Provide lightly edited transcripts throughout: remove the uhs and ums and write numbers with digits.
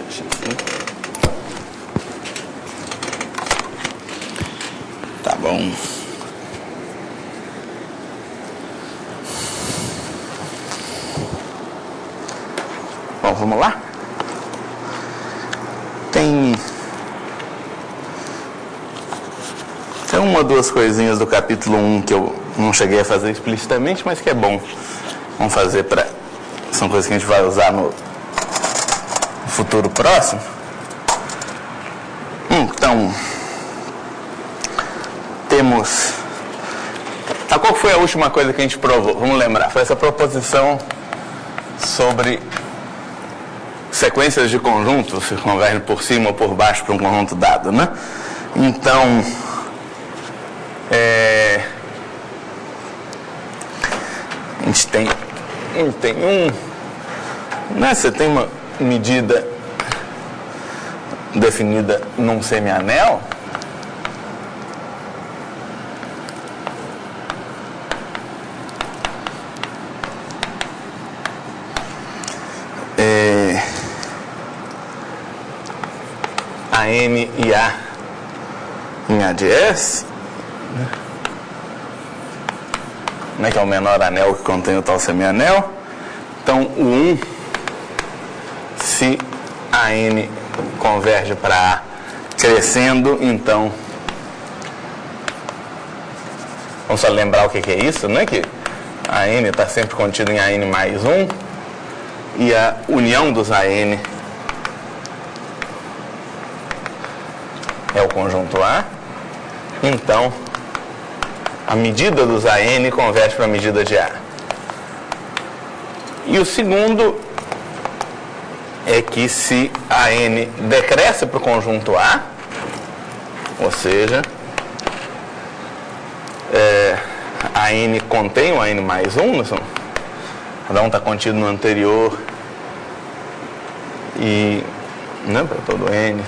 fechar aqui. Tá bom. Bom, vamos lá? Tem uma ou duas coisinhas do capítulo 1 que eu não cheguei a fazer explicitamente, mas que é bom. Vamos fazer para... São coisas que a gente vai usar no futuro próximo. Então, temos... Qual foi a última coisa que a gente provou? Vamos lembrar. Foi essa proposição sobre sequências de conjuntos, se convergem por cima ou por baixo para um conjunto dado, né? Então, a gente tem né? Você tem uma medida definida num semianel. A N e A em A de S, né, que é o menor anel que contém o tal semianel. Então, o 1, se a N converge para A crescendo, então, vamos só lembrar o que é isso, né? Que a N está sempre contida em AN mais 1, e a união dos AN é o conjunto A. Então, a medida dos AN converge para a medida de A. E o segundo é que se a N decresce para o conjunto A, ou seja, a N contém o AN mais 1, cada um está contido no anterior, e né, para todo N.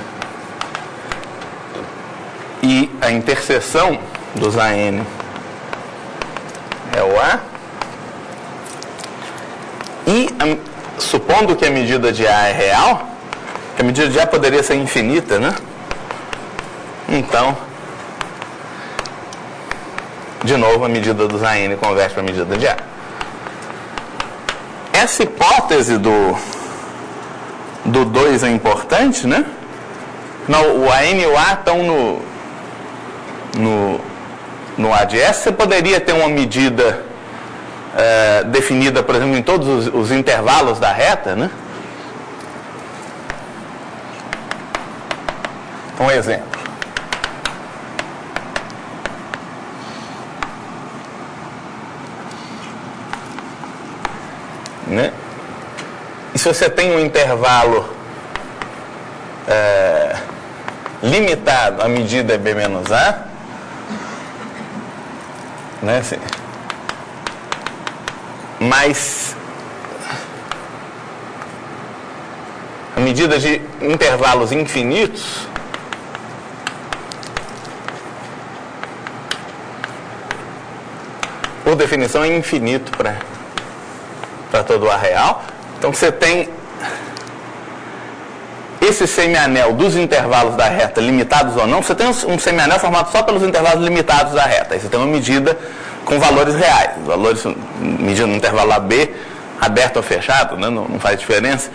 E a interseção dos AN é o A. E, supondo que a medida de A é real, que a medida de A poderia ser infinita, né? Então, de novo, a medida dos AN converte para a medida de A. Essa hipótese do 2 é importante, né? Não, o AN e o A estão no A de S. Você poderia ter uma medida definida, por exemplo, em todos os intervalos da reta, né? Um exemplo. Né? E se você tem um intervalo limitado, a medida é B menos A, né? Assim, mas a medida de intervalos infinitos por definição é infinito para todo A real. Então você tem esse semianel dos intervalos da reta limitados ou não. Você tem um semianel formado só pelos intervalos limitados da reta. Aí você tem uma medida com valores reais. Valores medindo no intervalo AB, aberto ou fechado, né? Não faz diferença.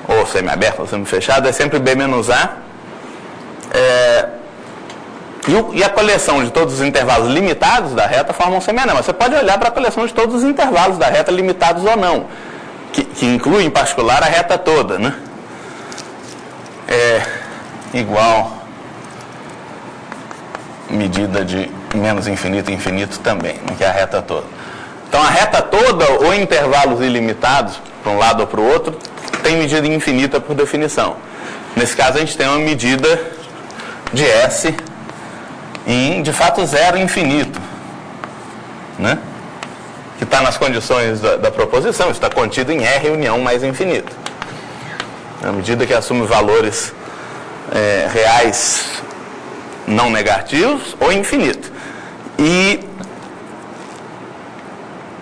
Ou semi-aberto ou semi-fechado, é sempre B menos A. E a coleção de todos os intervalos limitados da reta forma um semianel. Mas você pode olhar para a coleção de todos os intervalos da reta, limitados ou não, que inclui em particular a reta toda, né? É igual medida de menos infinito e infinito também, né, que é a reta toda. Então a reta toda, ou intervalos ilimitados, para um lado ou para o outro, tem medida infinita por definição. Nesse caso a gente tem uma medida de S em, de fato, zero infinito, né? Que está nas condições da proposição, está contido em R união mais infinito. À medida que assume valores reais não negativos ou infinito. E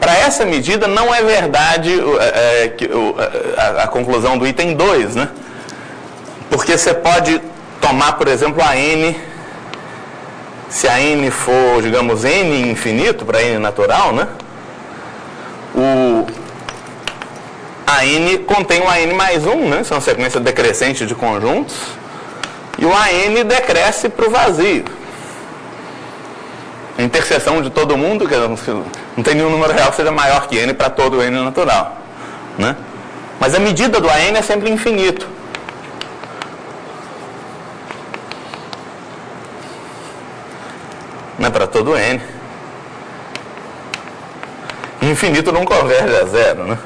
para essa medida não é verdade a conclusão do item 2, né? Porque você pode tomar, por exemplo, a n, se a n for, digamos, n infinito, para n natural, né? A n contém o an mais 1, né? Isso é uma sequência decrescente de conjuntos. E o an decresce para o vazio. A interseção de todo mundo, que não tem nenhum número real que seja maior que n para todo o n natural, né? Mas a medida do an é sempre infinito. Não é para todo n. Infinito não converge a zero, né?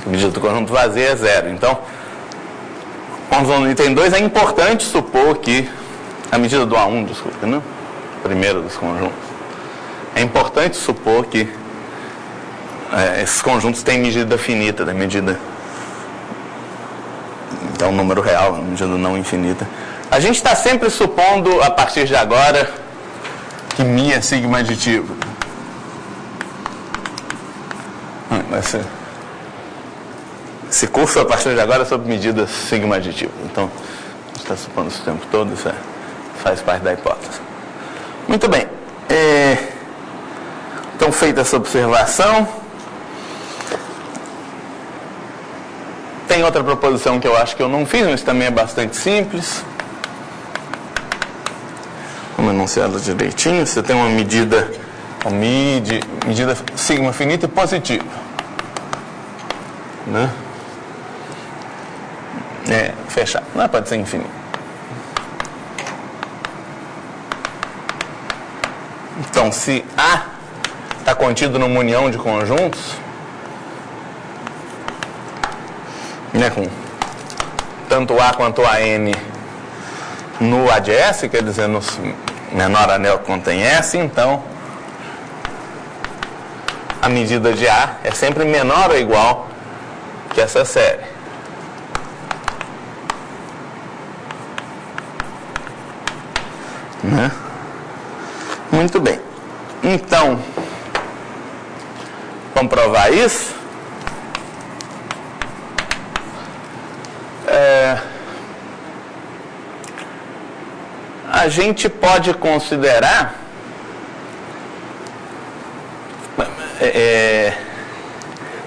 A medida do conjunto vazio é zero. Então, quando no item 2, é importante supor que a medida do A1, desculpa, né? Primeiro dos conjuntos. É importante supor que esses conjuntos têm medida finita, da medida. Então, número real, medida não infinita. A gente está sempre supondo, a partir de agora, que μ é sigma aditivo. Esse curso, a partir de agora, é sobre medidas sigma aditivas. Então, a gente está supondo isso o tempo todo, isso faz parte da hipótese. Muito bem. Então, feita essa observação, tem outra proposição que eu acho que eu não fiz, mas também é bastante simples. Vamos enunciá-la direitinho. Você tem uma medida sigma finita e positiva, né? Fechado. Não pode ser infinito. Então, se A está contido numa união de conjuntos, né, com tanto A quanto AN no A de S, quer dizer, no menor anel que contém S, então a medida de A é sempre menor ou igual que essa série. Né? Muito bem. Então, vamos provar isso? A gente pode considerar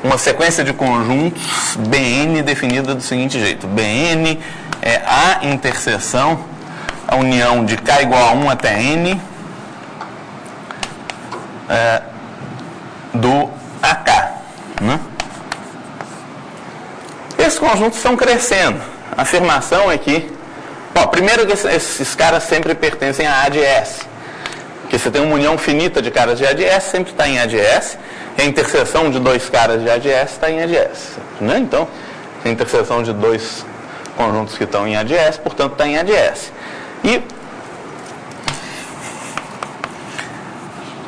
uma sequência de conjuntos Bn definida do seguinte jeito. Bn é a interseção, a união de k igual a 1 até n do AK. Né? Esses conjuntos estão crescendo. A afirmação é que, bom, primeiro que esses caras sempre pertencem a A de S. Porque você tem uma união finita de caras de A de S, sempre está em A de S. E a interseção de dois caras de A de S está em A de S. Né? Então, a interseção de dois conjuntos que estão em A de S, portanto, está em A de S. E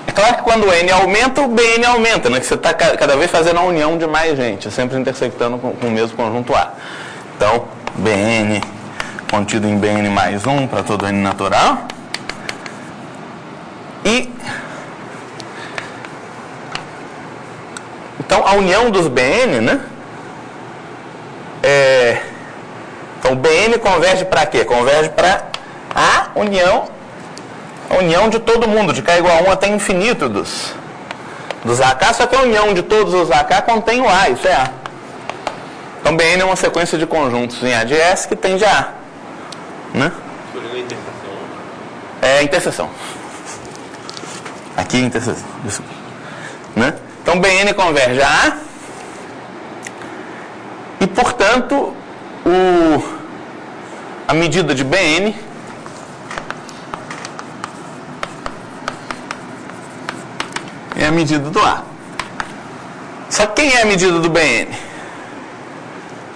é claro que quando o n aumenta, o Bn aumenta, né? Que você está cada vez fazendo a união de mais gente, sempre intersectando com o mesmo conjunto A. Então, Bn contido em Bn mais 1 para todo n natural. E então, a união dos Bn, né? Então, o Bn converge para quê? Converge para a união de todo mundo, de k igual a 1 até infinito dos AK, só que a união de todos os AK contém o A, isso é A. Então, Bn é uma sequência de conjuntos em A de S que tende a A. Né? É a interseção. Aqui é a interseção. Isso. Né? Então, Bn converge a A. E, portanto, a medida de Bn é a medida do A. Só que quem é a medida do Bn?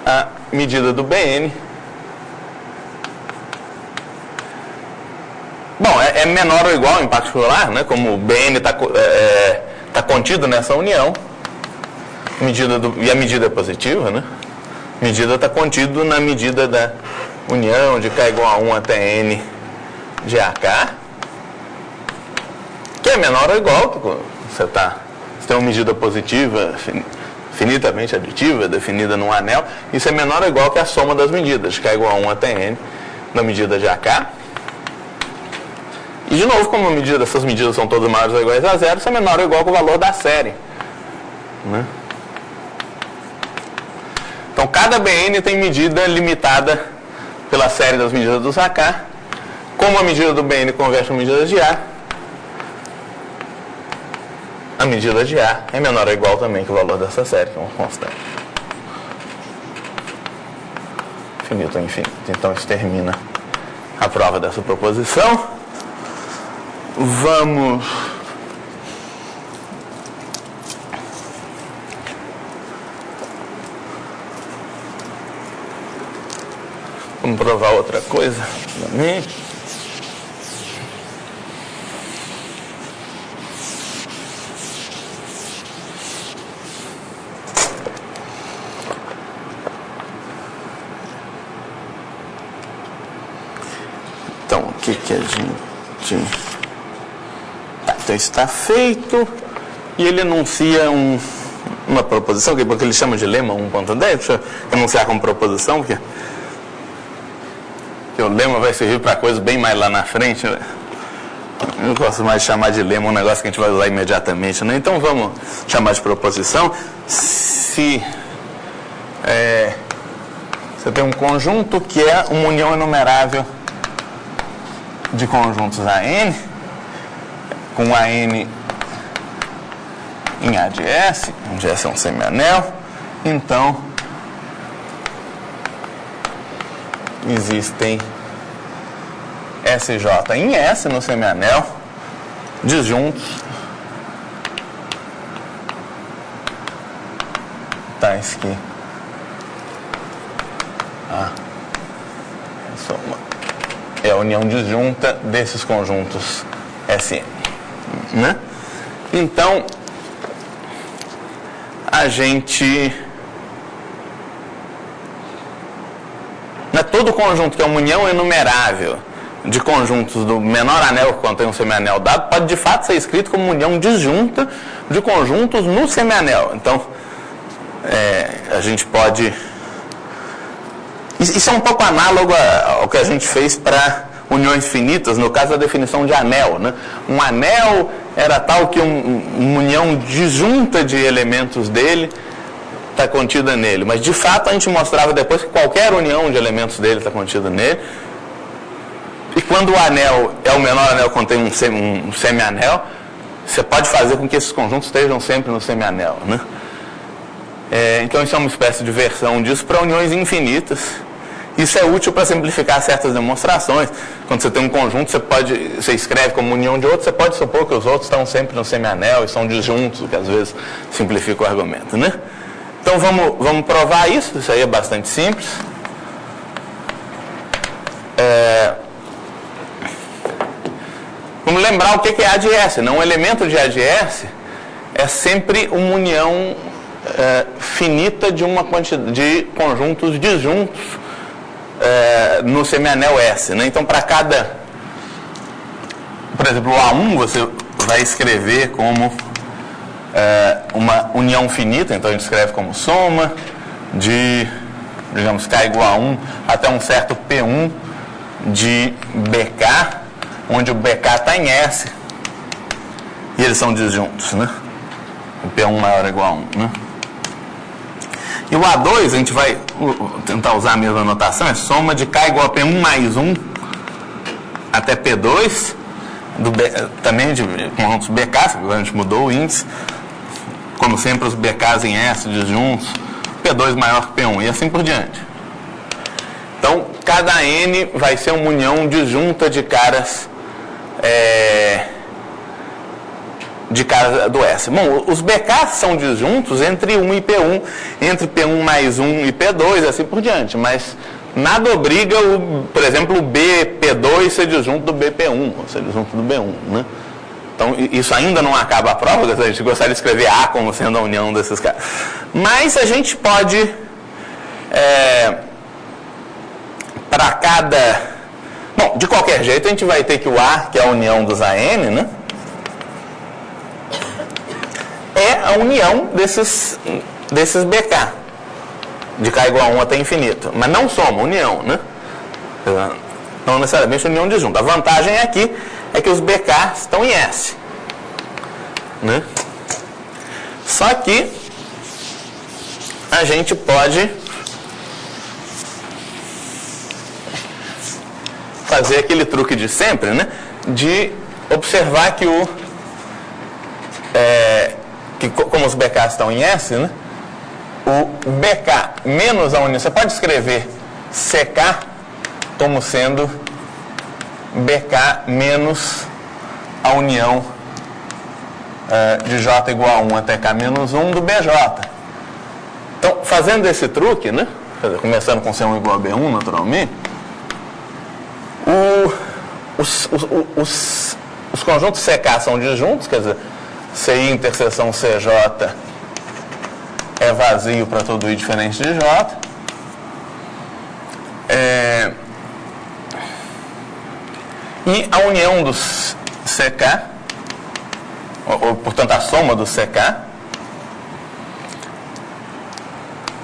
A medida do Bn, bom, é menor ou igual em particular, né? Como o Bn está contido nessa união, e a medida é positiva, né? A medida está contido na medida da união de k igual a 1 até n de AK, que é menor ou igual, você tem uma medida positiva, finitamente aditiva, definida num anel, isso é menor ou igual que a soma das medidas, de K igual a 1 até N, na medida de AK. E de novo, como essas medidas são todas maiores ou iguais a zero, isso é menor ou igual que o valor da série, né? Então, cada BN tem medida limitada pela série das medidas dos AK. Como a medida do BN converte a medida de A, a medida de A é menor ou igual também que o valor dessa série, que é uma constante. Infinito ou infinito. Então, isso termina a prova dessa proposição. Vamos provar outra coisa também. Então, o que a gente... Então, isso está feito. E ele enuncia uma proposição, porque ele chama de lema 1.10. Deixa eu enunciar como proposição, porque o lema vai servir para coisas bem mais lá na frente. Eu não gosto mais de chamar de lema um negócio que a gente vai usar imediatamente, né? Então, vamos chamar de proposição. Se você tem um conjunto que é uma união enumerável de conjuntos AN, com AN em A de S, onde S é um semianel, então existem SJ em S no semianel, disjuntos tais que é a união disjunta desses conjuntos Sn, né? Então, a gente... todo conjunto que é uma união enumerável de conjuntos do menor anel que contém um semianel dado pode de fato ser escrito como união disjunta de conjuntos no semianel. Então, a gente pode... Isso é um pouco análogo ao que a gente fez para uniões finitas, no caso da definição de anel, né? Um anel era tal que uma união disjunta de elementos dele está contida nele. Mas, de fato, a gente mostrava depois que qualquer união de elementos dele está contida nele. E quando o anel é o menor anel que contém um semianel, você pode fazer com que esses conjuntos estejam sempre no semianel, né? Então, isso é uma espécie de versão disso para uniões infinitas. Isso é útil para simplificar certas demonstrações. Quando você tem um conjunto, você escreve como união de outros, você pode supor que os outros estão sempre no semianel e são disjuntos, o que às vezes simplifica o argumento, né? Então, vamos provar isso. Isso aí é bastante simples. Vamos lembrar o que é A de S. Um elemento de A de S é sempre uma união finita de uma quantidade de conjuntos disjuntos no semianel S, né? Então, para cada... Por exemplo, o A1 você vai escrever como uma união finita. Então, a gente escreve como soma de, digamos, K igual a 1 até um certo P1 de BK, onde o BK está em S e eles são disjuntos, né? O P1 maior ou igual a 1, né? E o A2, a gente vai tentar usar a mesma notação, é soma de K igual a P1 mais 1 até P2, também de conjuntos BK, a gente mudou o índice, como sempre os BKs em S disjuntos, P2 maior que P1 e assim por diante. Então, cada N vai ser uma união disjunta de caras do S. Bom, os BKs são disjuntos entre 1 e P1, entre P1 mais 1 e P2, assim por diante, mas nada obriga, por exemplo, o BP2 ser disjunto do BP1, ou ser disjunto do B1, né? Então, isso ainda não acaba a prova, a gente gostaria de escrever A como sendo a união desses caras. Mas a gente pode, para cada... Bom, de qualquer jeito, a gente vai ter que o A, que é a união dos AN, né? a união desses BK, de K igual a 1 até infinito. Mas não soma, união, né? Não necessariamente união disjunta. A vantagem aqui é que os BK estão em S, né? Só que a gente pode fazer aquele truque de sempre, né? De observar que como os BK estão em S, né? O BK menos a união, você pode escrever CK como sendo BK menos a união de J igual a 1 até K menos 1 do BJ. Então, fazendo esse truque, né? Começando com C1 igual a B1, naturalmente, os conjuntos CK são disjuntos, quer dizer, CI interseção CJ é vazio para todo I diferente de J. E a união dos CK, ou portanto a soma dos CK,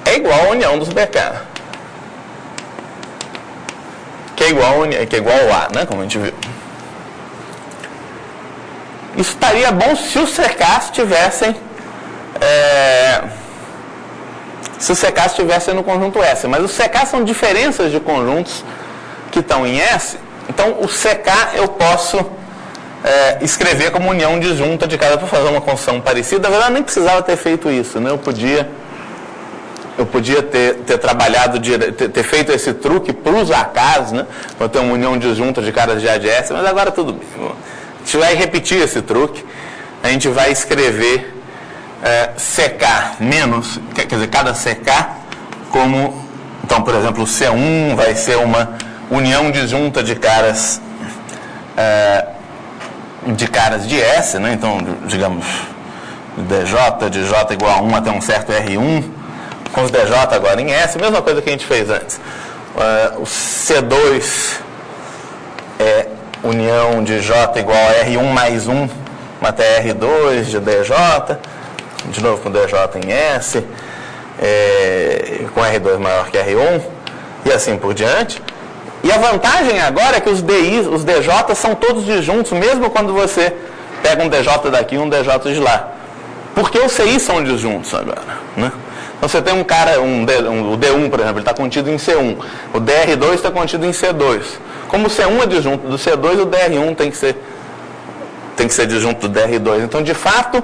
é igual à união dos BK. Que é igual ao A, né? Como a gente viu. Isso estaria bom se os CKs tivessem no conjunto S, mas os CK são diferenças de conjuntos que estão em S, então o CK eu posso escrever como união disjunta de cada para fazer uma construção parecida. Na verdade, eu nem precisava ter feito isso, né? Eu podia ter trabalhado, ter feito esse truque para os AKs, né? Para ter uma união disjunta de caras de A de S, mas agora tudo bem. A gente vai repetir esse truque, a gente vai escrever CK menos, quer dizer, cada CK como, então, por exemplo, o C1 vai ser uma união disjunta de caras de S, né? Então, digamos, DJ de J igual a 1 até um certo R1, com os DJ agora em S, mesma coisa que a gente fez antes. O C2 é união de J igual a R1 mais 1 até R2 de DJ, de novo com DJ em S, com R2 maior que R1, e assim por diante. E a vantagem agora é que os DJ são todos disjuntos, mesmo quando você pega um DJ daqui e um DJ de lá. Porque os CI são disjuntos agora, né? Então você tem um cara, o D1, por exemplo, ele está contido em C1. O DR2 está contido em C2. Como o C1 é disjunto do C2, o DR1 tem que ser disjunto do DR2. Então, de fato,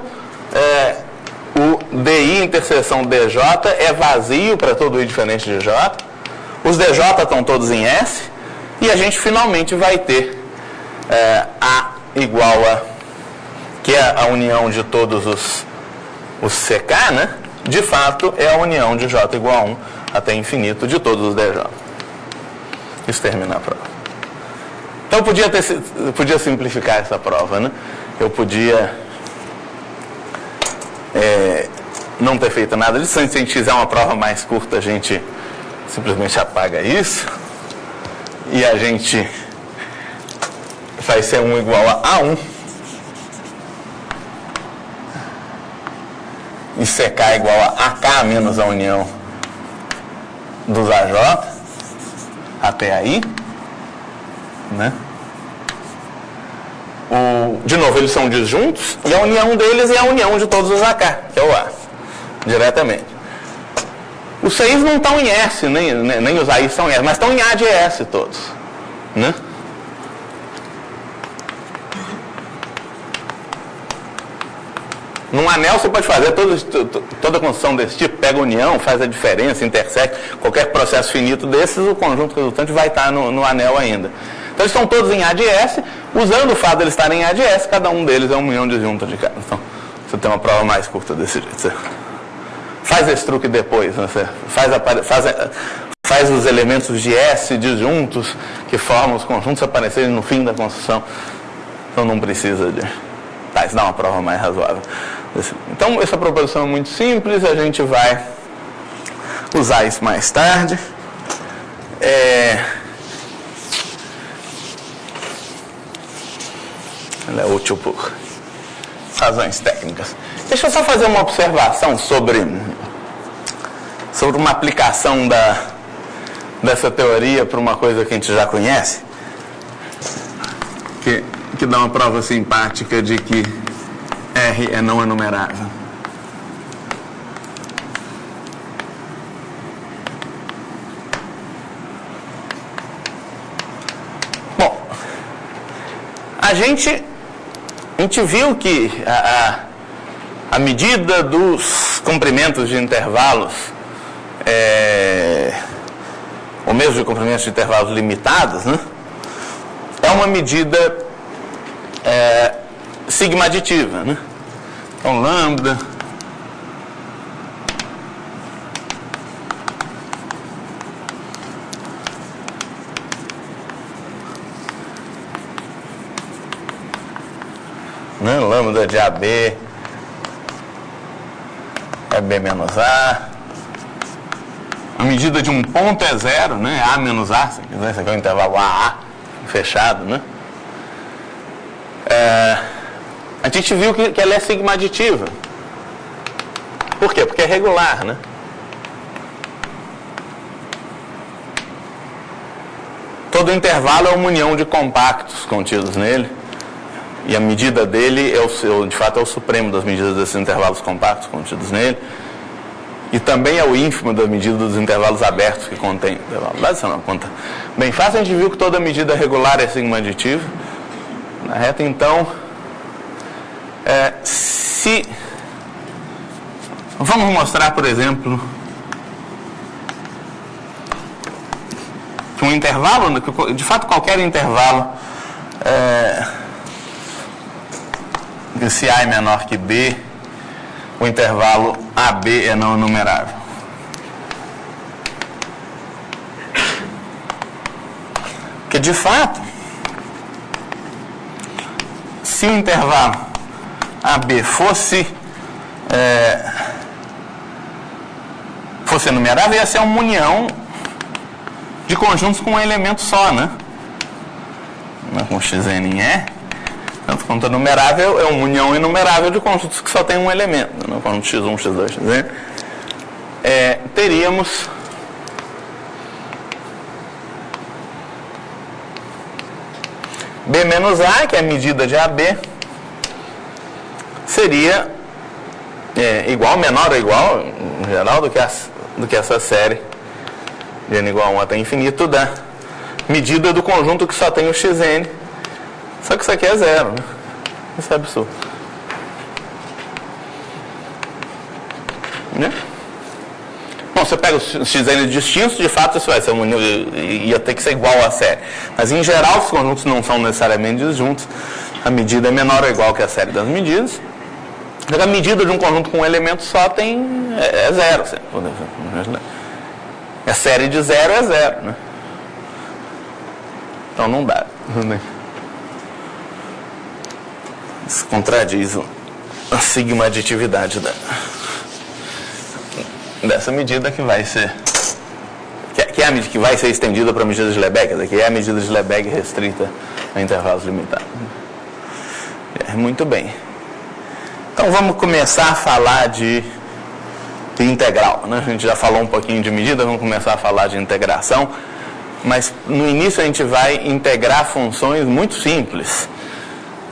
o DI interseção DJ é vazio para todo I diferente de J. Os DJ estão todos em S. E a gente finalmente vai ter A igual a, que é a união de todos os CK, né? De fato, é a união de J igual a 1 até infinito de todos os DJ. Isso termina a prova. Então, eu podia simplificar essa prova, né? Eu podia não ter feito nada disso. Se a gente fizer uma prova mais curta, a gente simplesmente apaga isso. E a gente faz C1 igual a A1. E CK igual a AK menos a união dos AJ até aí, né? De novo, eles são disjuntos e a união deles é a união de todos os AK, que é o A, diretamente. Os CIs não estão em S, nem os AI são em S, mas estão em A de S todos, né? Num anel você pode fazer toda construção desse tipo, pega a união, faz a diferença, intersecta, qualquer processo finito desses, o conjunto resultante vai estar no anel ainda. Então eles estão todos em A de S, usando o fato de eles estarem em A de S, cada um deles é uma união disjunta de cada. Então você tem uma prova mais curta desse jeito. Você faz esse truque depois, né? Você faz os elementos de S disjuntos que formam os conjuntos aparecerem no fim da construção. Então não precisa de... Tá, isso dá uma prova mais razoável. Então, essa proposição é muito simples, a gente vai usar isso mais tarde. Ela é útil por razões técnicas. Deixa eu só fazer uma observação sobre uma aplicação dessa teoria para uma coisa que a gente já conhece, que dá uma prova simpática de que R é não enumerável. Bom, a gente viu que a medida dos comprimentos de intervalos, ou mesmo de comprimentos de intervalos limitados, né, é uma medida sigma aditiva, né? Então, lambda lambda de AB é B menos A. A medida de um ponto é zero, né? A menos A, se quiser, esse aqui é o intervalo AA fechado, né? A gente viu que ela é sigma aditiva. Por quê? Porque é regular, né? Todo intervalo é uma união de compactos contidos nele. E a medida dele, de fato, é o supremo das medidas desses intervalos compactos contidos nele. E também é o ínfimo da medida dos intervalos abertos que contém intervalo. Essa é uma conta bem fácil. A gente viu que toda medida regular é sigma aditiva. Na reta, então, vamos mostrar, por exemplo, que um intervalo, de fato, qualquer intervalo, se A é menor que B, o intervalo AB é não enumerável. Porque, de fato, se o intervalo AB fosse enumerável, ia ser uma união de conjuntos com um elemento só, né? Com xn em E. Tanto quanto numerável é uma união enumerável de conjuntos que só tem um elemento. No conjunto x1, x2, xn. Teríamos B menos A, que é a medida de AB, seria igual, menor ou igual, em geral, do que essa série de n igual a 1 até infinito da medida do conjunto que só tem o xn. Só que isso aqui é zero, né? Isso é absurdo. Né? Bom, você pega os xn distintos, de fato isso vai ser ia ter que ser igual à série. Mas em geral os conjuntos não são necessariamente disjuntos. A medida é menor ou igual que a série das medidas. A medida de um conjunto com um elemento só é zero. A série de zero é zero, né? Então não dá. Isso contradiz a sigma aditividade dessa medida que vai ser que é a medida que vai ser estendida para a medida de Lebesgue, que é a medida de Lebesgue restrita a intervalos limitados. Muito bem. Então vamos começar a falar de integral, né? A gente já falou um pouquinho de medida, vamos começar a falar de integração, mas no início a gente vai integrar funções muito simples.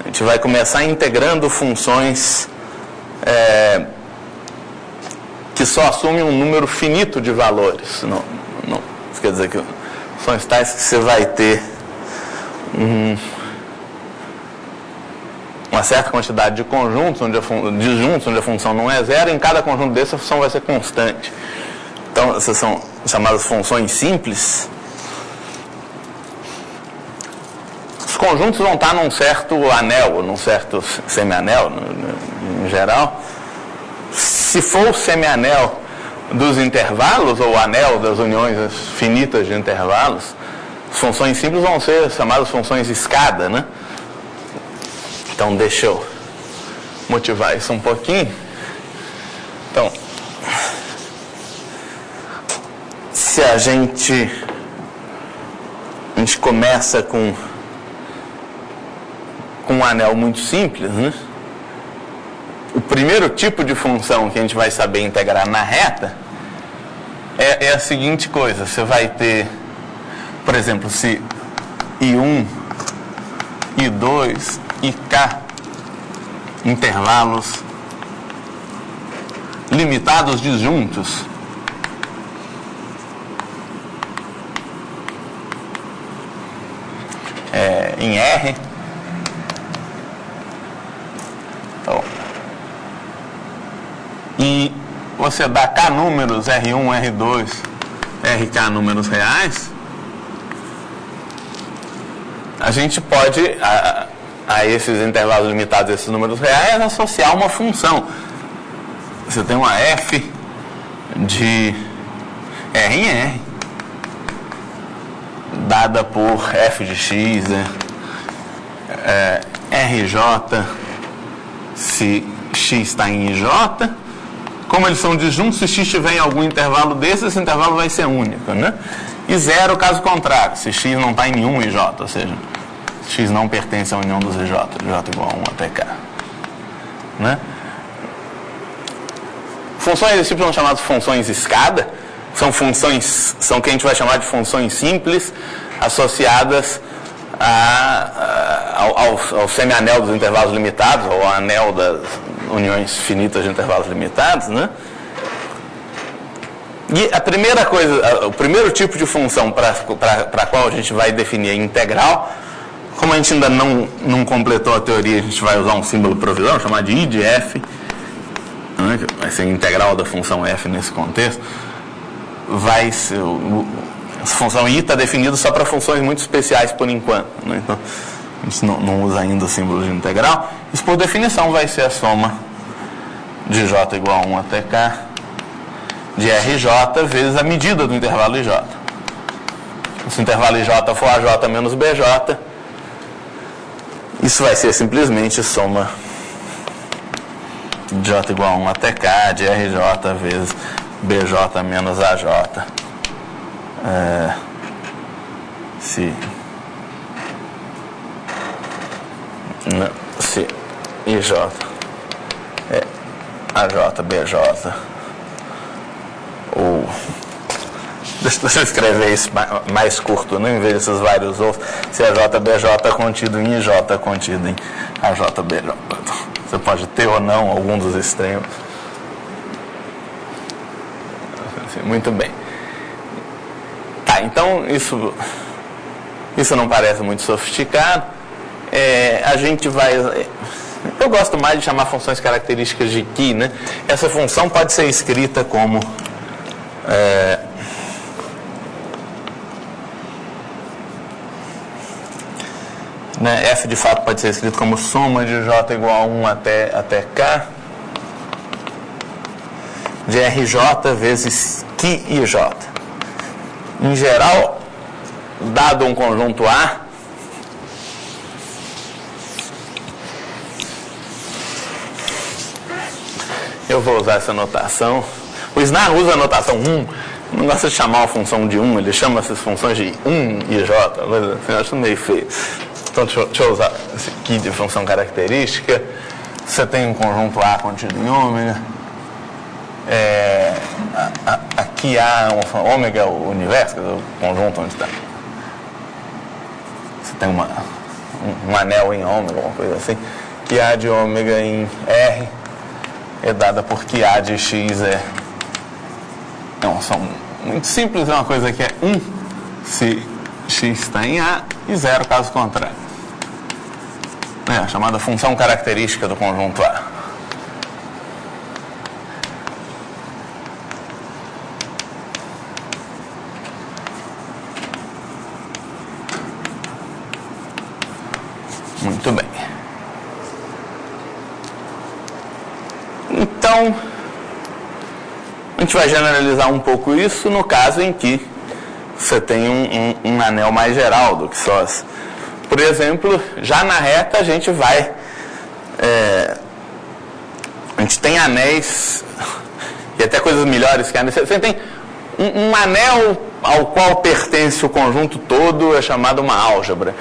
A gente vai começar integrando funções que só assumem um número finito de valores. Não, isso quer dizer que funções tais que você vai ter uma certa quantidade de conjuntos, onde a função não é zero, e em cada conjunto desse a função vai ser constante. Então, essas são chamadas funções simples. Os conjuntos vão estar num certo anel, ou num certo semianel, em geral. Se for o semianel dos intervalos, ou o anel das uniões finitas de intervalos, as funções simples vão ser chamadas funções escada, né? Então, deixa eu motivar isso um pouquinho. Então, se a gente começa com um anel muito simples, né? primeiro tipo de função que a gente vai saber integrar na reta é a seguinte coisa. Você vai ter, por exemplo, se I1, I2 e K intervalos limitados disjuntos, em R. Então, e você dá K números, R1, R2, RK números reais, a gente pode, a esses intervalos limitados, esses números reais, associar uma função. Você tem uma F de R em R, dada por F de X, né? RJ, se X está em IJ. Como eles são disjuntos, se X estiver em algum intervalo desse, esse intervalo vai ser único, né? E zero, caso contrário, se X não está em nenhum IJ, ou seja, X não pertence à união dos IJ, J igual a 1 até K, né? Funções desse tipo são chamadas funções escada, são o que a gente vai chamar de funções simples, associadas ao semianel dos intervalos limitados, ou ao anel das uniões finitas de intervalos limitados, né? E a primeira coisa, o primeiro tipo de função para a qual a gente vai definir a integral, como a gente ainda não completou a teoria, a gente vai usar um símbolo provisório, chamar de I de F, né, que vai ser a integral da função F nesse contexto. Vai ser, essa função I está definida só para funções muito especiais por enquanto, né? Então a gente não usa ainda o símbolo de integral. Isso por definição vai ser a soma de J igual a 1 até K de RJ vezes a medida do intervalo IJ. Se o intervalo IJ for AJ menos BJ, isso vai ser simplesmente soma de J igual a 1 até K de RJ vezes BJ menos AJ. Se IJ é AJ BJ, ou deixa eu escrever isso mais curto, né? Em vez desses vários outros, se AJ BJ é contido em IJ é contido em AJ BJ. Você pode ter ou não algum dos extremos. Muito bem. Tá, então isso não parece muito sofisticado. A gente vai... Eu gosto mais de chamar funções características de Ki, né? Essa função pode ser escrita como... F de fato pode ser escrito como soma de J igual a 1 até K de RJ vezes Ki e J. Em geral, dado um conjunto A, eu vou usar essa notação. O Snar usa a notação 1, não gosta de chamar uma função de 1, ele chama essas funções de 1 e J, assim, eu acho meio feio. Então, deixa eu usar esse aqui de função característica. Você tem um conjunto A contido em ômega. Aqui há ômega, o universo, quer dizer, o conjunto onde está. Você tem um anel em ômega, uma coisa assim. Que A de ômega em R é dada por que A de X é uma soma muito simples, é uma coisa que é 1 se X está em A e 0 caso contrário. A chamada função característica do conjunto A. Muito bem. Então, a gente vai generalizar um pouco isso no caso em que você tem um anel mais geral do que só as... Por exemplo, já na reta a gente vai... a gente tem anéis e até coisas melhores que anéis. Você tem um anel ao qual pertence o conjunto todo, é chamado uma álgebra.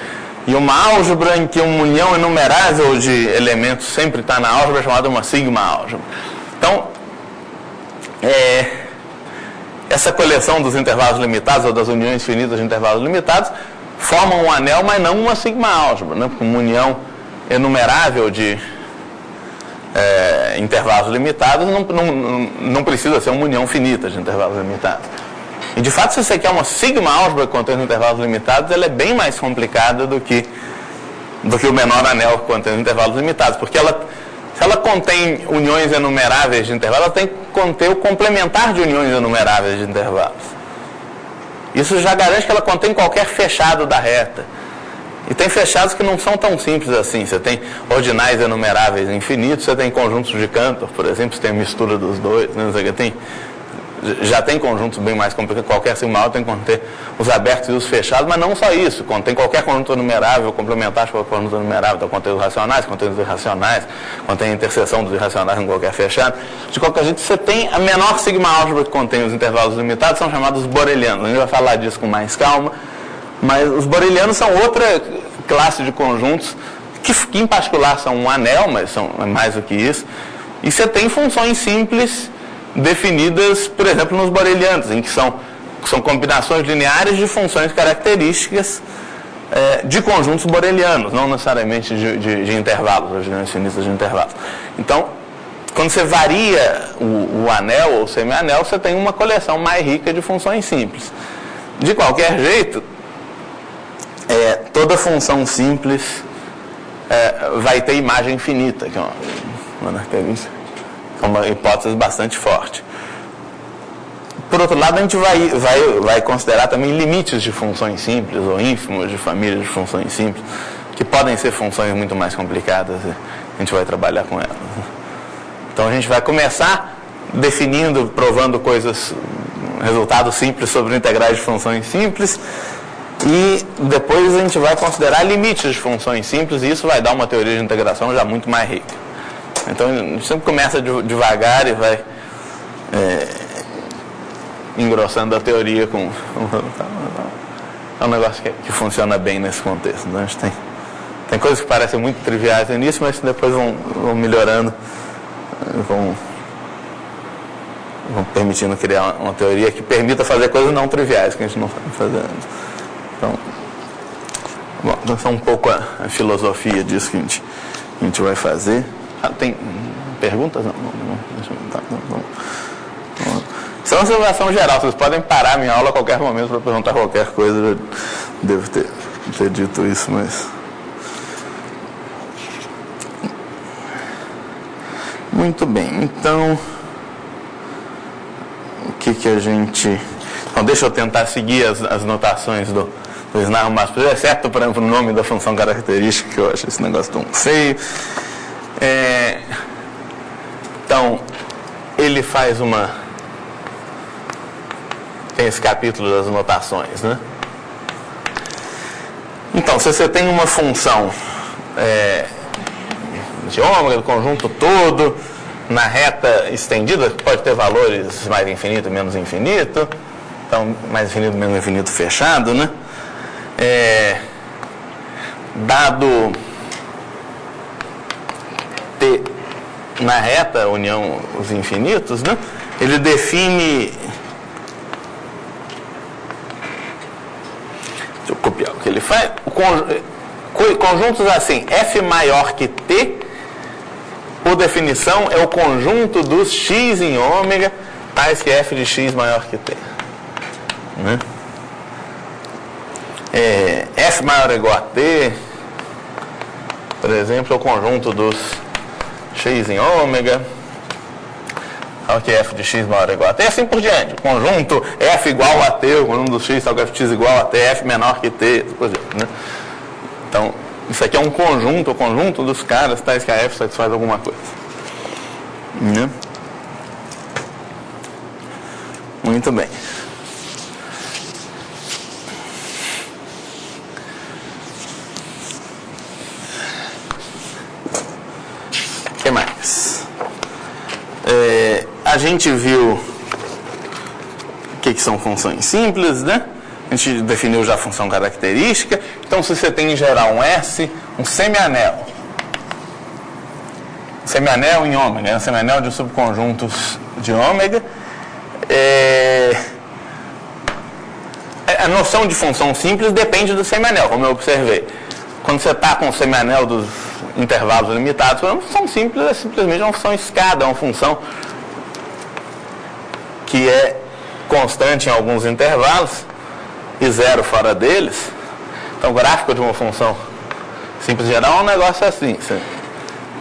E uma álgebra em que uma união enumerável de elementos sempre está na álgebra é chamada uma sigma-álgebra. Então, essa coleção dos intervalos limitados, ou das uniões finitas de intervalos limitados, formam um anel, mas não uma sigma-álgebra, né? Porque uma união enumerável de intervalos limitados não precisa ser uma união finita de intervalos limitados. E, de fato, se você quer uma sigma-álgebra que contém intervalos limitados, ela é bem mais complicada do que o menor anel que contém intervalos limitados, porque se ela contém uniões enumeráveis de intervalos, ela tem que conter o complementar de uniões enumeráveis de intervalos. Isso já garante que ela contém qualquer fechado da reta. E tem fechados que não são tão simples assim. Você tem ordinais enumeráveis infinitos, você tem conjuntos de Cantor, por exemplo, você tem a mistura dos dois, né? Já tem conjuntos bem mais complicados. Qualquer sigma-álgebra tem que conter os abertos e os fechados, mas não só isso. Contém qualquer conjunto enumerável, complementar de qualquer conjunto enumerável. Então, contém os racionais, contém os irracionais, contém a interseção dos irracionais em qualquer fechado. De qualquer jeito, você tem a menor sigma-álgebra que contém os intervalos limitados, são chamados borelianos. A gente vai falar disso com mais calma, mas os borelianos são outra classe de conjuntos que em particular são um anel, mas são mais do que isso. E você tem funções simples definidas, por exemplo, nos borelianos, em que são combinações lineares de funções características de conjuntos borelianos, não necessariamente de intervalos, de uniões finitas de intervalos. Então, quando você varia o anel ou o semi-anel, você tem uma coleção mais rica de funções simples. De qualquer jeito, toda função simples vai ter imagem finita, que é uma característica. É uma hipótese bastante forte. Por outro lado, a gente vai considerar também limites de funções simples, ou ínfimos de famílias de funções simples, que podem ser funções muito mais complicadas, e a gente vai trabalhar com elas. Então a gente vai começar definindo, provando resultados simples sobre integrais de funções simples, e depois a gente vai considerar limites de funções simples, e isso vai dar uma teoria de integração já muito mais rica. Então, a gente sempre começa devagar e vai engrossando a teoria com... É um negócio que funciona bem nesse contexto. Então, a gente tem coisas que parecem muito triviais no início, mas depois vão melhorando, vão permitindo criar uma teoria que permita fazer coisas não triviais, que a gente não sabe fazer antes. Então, essa é um pouco a filosofia disso que a gente vai fazer. Tem perguntas? Não. Isso é uma observação geral. Vocês podem parar a minha aula a qualquer momento para perguntar qualquer coisa. Eu devo ter dito isso, mas... Muito bem. Então, o que a gente... Então, deixa eu tentar seguir as notações do Snarro Maspero, exceto, por exemplo, o nome da função característica, que eu acho esse negócio tão feio. Então, ele faz tem esse capítulo das notações, né? Então, se você tem uma função de ômega do conjunto todo, na reta estendida, pode ter valores mais infinito, menos infinito, então, mais infinito, menos infinito fechado, né? Dado T na reta, união os infinitos, né? Ele define... Deixa eu copiar o que ele faz. Conjuntos assim, F maior que T, por definição, é o conjunto dos x em ômega, tais que F de x maior que T. Né? F maior ou igual a T, por exemplo, é o conjunto dos x em ômega, tal que F de x maior ou igual a T, e assim por diante. O conjunto F igual a T, o conjunto dos x, tal que F de x igual a T, F menor que T, por diante, né? Então, isso aqui é um conjunto, o conjunto dos caras, tais que a F satisfaz alguma coisa. Né? Muito bem. O que mais? A gente viu o que são funções simples, né? A gente definiu já a função característica. Então, se você tem em geral um S, um semianel. Semianel em ômega, um semianel de subconjuntos de ômega. A noção de função simples depende do semianel, como eu observei. Quando você está com o semianel dos intervalos limitados, uma função simples é simplesmente uma função escada, uma função que é constante em alguns intervalos e zero fora deles. Então, o gráfico de uma função simples geral é um negócio assim.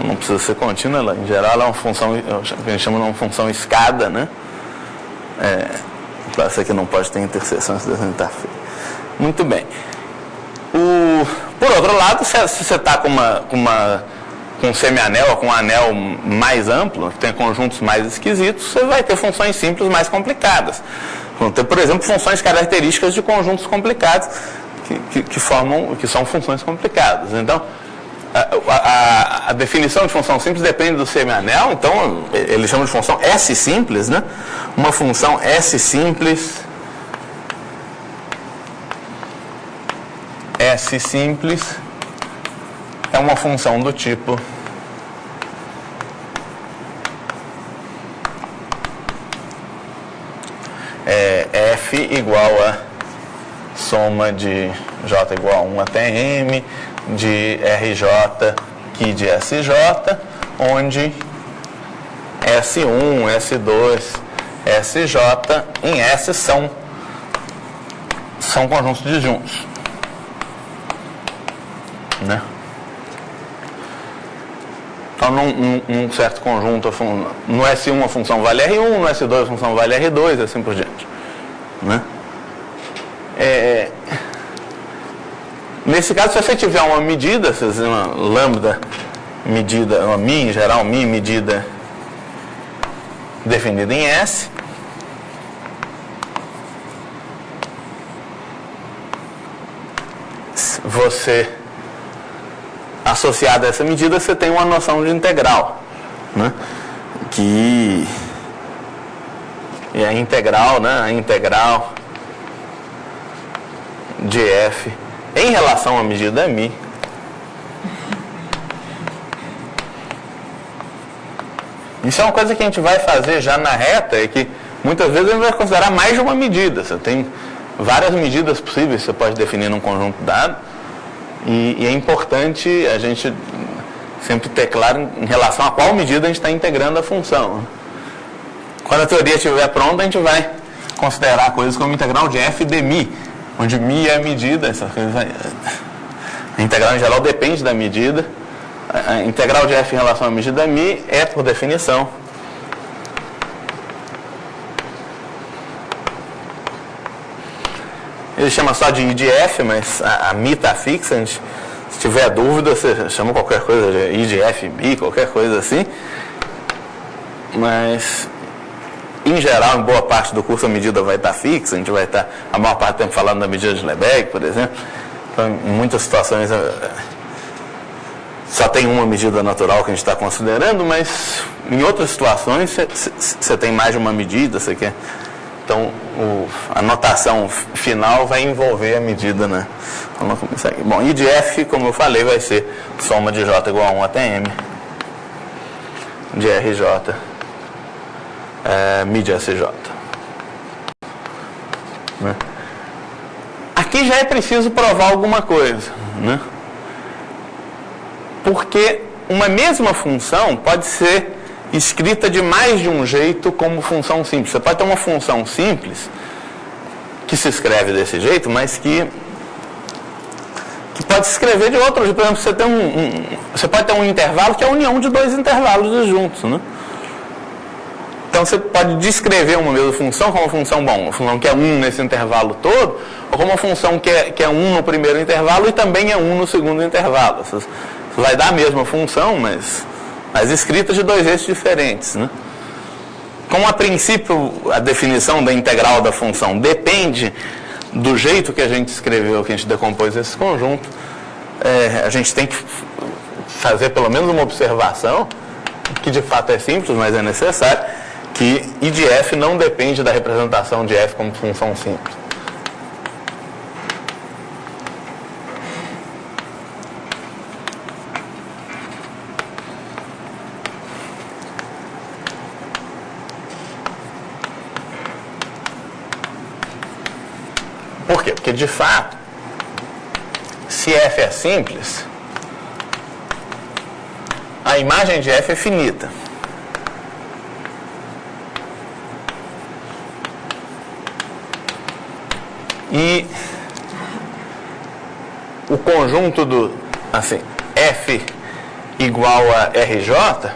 Não precisa ser contínua, em geral ela é uma função, que a gente chama de uma função escada, né? Essa aqui não pode ter interseção, se desenho está feio. Muito bem. Por outro lado, se você está com um semianel ou com um anel mais amplo, que tem conjuntos mais esquisitos, você vai ter funções simples mais complicadas. Vão ter, por exemplo, funções características de conjuntos complicados que são funções complicadas. Então, a definição de função simples depende do semianel. Então, ele chama de função S simples, né? Uma função S simples é uma função do tipo f igual a soma de j igual a 1 até m de rj que de sj, onde S1, S2, SJ em S são conjuntos disjuntos, né? Então, num certo conjunto, no S1 a função vale R1, no S2 a função vale R2, assim por diante, né? Nesse caso, se você tiver uma medida, uma lambda medida, uma mi em geral, mi medida definida em S, você, associado a essa medida, você tem uma noção de integral, né? Que é a integral, né? A integral de f em relação à medida mi isso é uma coisa que a gente vai fazer já na reta, é que muitas vezes a gente vai considerar mais de uma medida. Você tem várias medidas possíveis que você pode definir num conjunto dado, e é importante a gente sempre ter claro em relação a qual medida a gente está integrando a função. Quando a teoria estiver pronta, a gente vai considerar coisas como integral de f de mi, onde mi é a medida. A integral em geral depende da medida. A integral de f em relação à medida mi é, por definição, ele chama só de I de f, mas a mi está fixa. Se tiver dúvida, você chama qualquer coisa de I de f, mi, qualquer coisa assim. Mas, em geral, em boa parte do curso a medida vai estar fixa. A gente vai estar, a maior parte do tempo, falando da medida de Lebesgue, por exemplo. Então, em muitas situações só tem uma medida natural que a gente está considerando, mas em outras situações você tem mais de uma medida, você quer. Então, a notação final vai envolver a medida, né? Vamos começar aqui. Bom, I de f, como eu falei, vai ser soma de j igual a 1 até m de rj mi de sj. Né? Aqui já é preciso provar alguma coisa, né? Porque uma mesma função pode ser escrita de mais de um jeito como função simples. Você pode ter uma função simples que se escreve desse jeito, mas que pode se escrever de outro jeito. Por exemplo, você pode ter um intervalo que é a união de dois intervalos juntos, né? Então você pode descrever uma mesma função como uma função, uma função que é 1 nesse intervalo todo, ou como uma função que é 1 no primeiro intervalo e também é 1 no segundo intervalo. Você vai dar a mesma função, mas escritas de dois jeitos diferentes, né? Como a princípio a definição da integral da função depende do jeito que a gente escreveu, que a gente decompôs esse conjunto, a gente tem que fazer pelo menos uma observação, que de fato é simples, mas é necessário, que I de f não depende da representação de f como função simples. Porque, de fato, se f é simples, a imagem de f é finita. E o conjunto do, assim, f igual a RJ,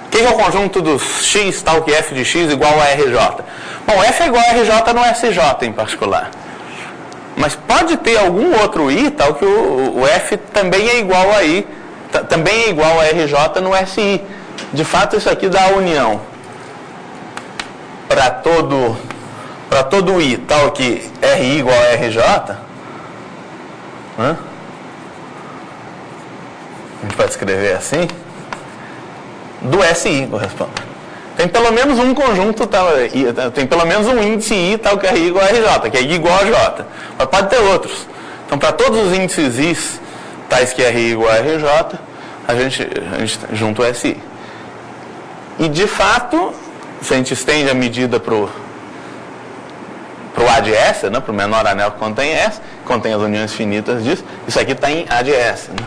o que é o conjunto dos x tal que f de x igual a RJ? Bom, f é igual a RJ no SJ em particular. Mas pode ter algum outro i tal que o f também é igual a i, também é igual a RJ no SI. De fato, isso aqui dá a união para todo i tal que RI igual a RJ, a gente pode escrever assim, do SI corresponde. Tem pelo menos um conjunto tal, tem pelo menos um índice I tal que RI igual a RJ, que é I igual a J. Mas pode ter outros. Então, para todos os índices I tais que RI igual a RJ, a gente junta o SI. E, de fato, se a gente estende a medida para o A de S, né, para o menor anel que contém S, contém as uniões finitas disso, isso aqui está em A de S. Né?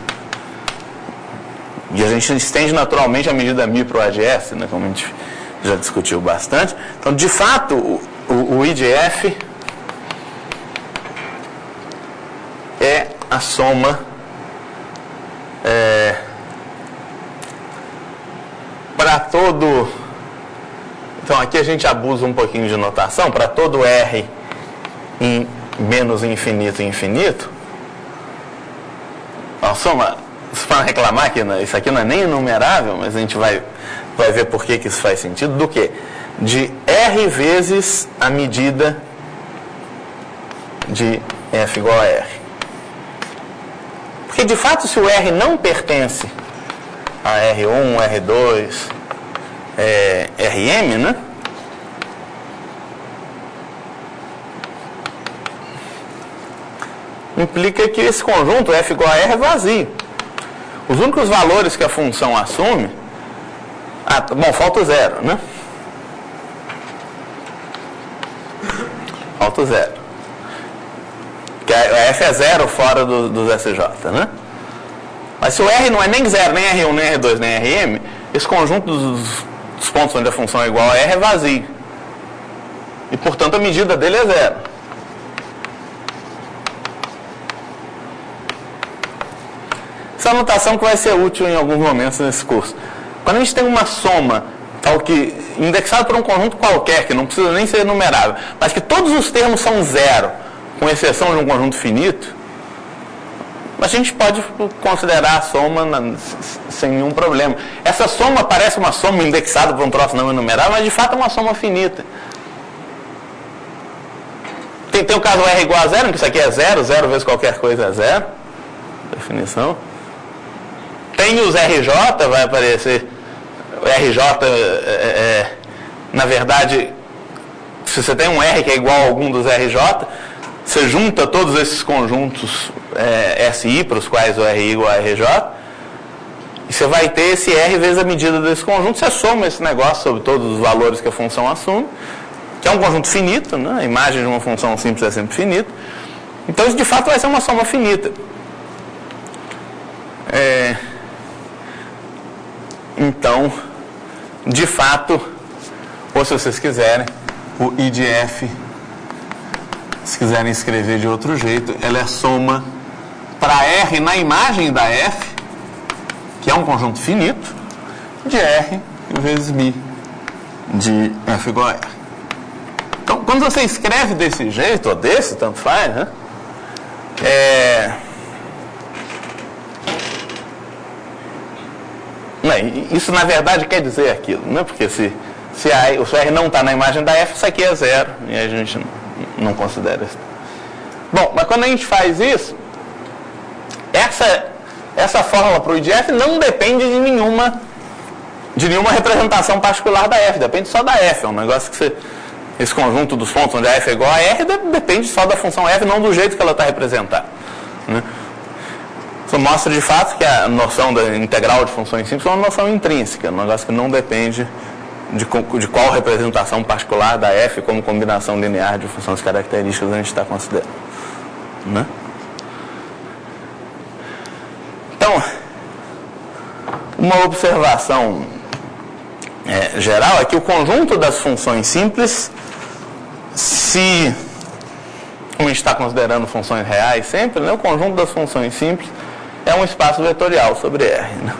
E a gente estende naturalmente a medida μ para o A de S, né, como a gente já discutiu bastante. Então, de fato, o I de F é a soma para todo... Então, aqui a gente abusa um pouquinho de notação. Para todo R em menos infinito e infinito, a soma, se for reclamar que isso aqui não é nem enumerável, mas a gente vai ver por que isso faz sentido, do que? De R vezes a medida de F igual a R. Porque, de fato, se o R não pertence a R1, R2, Rm, né? Implica que esse conjunto F igual a R é vazio. Os únicos valores que a função assume... bom, falta o zero, né? Falta o zero. Que a F é zero fora dos SJ, né? Mas se o R não é nem zero, nem R1, nem R2, nem Rm, esse conjunto dos pontos onde a função é igual a R é vazio. E, portanto, a medida dele é zero. Essa notação que vai ser útil em alguns momentos nesse curso. Quando a gente tem uma soma tal que indexada por um conjunto qualquer, que não precisa nem ser enumerável, mas que todos os termos são zero, com exceção de um conjunto finito, a gente pode considerar a soma sem nenhum problema. Essa soma parece uma soma indexada por um troço não enumerável, mas de fato é uma soma finita. Tem o caso R igual a zero, que isso aqui é zero, zero vezes qualquer coisa é zero. Definição. Tem os RJ, vai aparecer. O RJ, na verdade, se você tem um R que é igual a algum dos RJ, você junta todos esses conjuntos SI, para os quais o R é igual a RJ, e você vai ter esse R vezes a medida desse conjunto, você soma esse negócio sobre todos os valores que a função assume, que é um conjunto finito, né? A imagem de uma função simples é sempre finita. Então, isso de fato vai ser uma soma finita. Então, de fato, ou se vocês quiserem, o I de F, se quiserem escrever de outro jeito, ela é soma para R na imagem da F, que é um conjunto finito, de R vezes μ de F igual a R. Então, quando você escreve desse jeito, ou desse, tanto faz, né? Isso, na verdade, quer dizer aquilo, né? Porque se o R não está na imagem da F, isso aqui é zero, e a gente não considera isso. Bom, mas quando a gente faz isso, essa fórmula para o I de F não depende de nenhuma representação particular da F, depende só da F. É um negócio que esse conjunto dos pontos onde a F é igual a R depende só da função F, não do jeito que ela está representada, né? Isso mostra de fato que a noção da integral de funções simples é uma noção intrínseca, um negócio que não depende de qual representação particular da f como combinação linear de funções características a gente está considerando, né? Então, uma observação geral é que o conjunto das funções simples, se a gente está considerando funções reais sempre, né, o conjunto das funções simples é um espaço vetorial sobre R, né?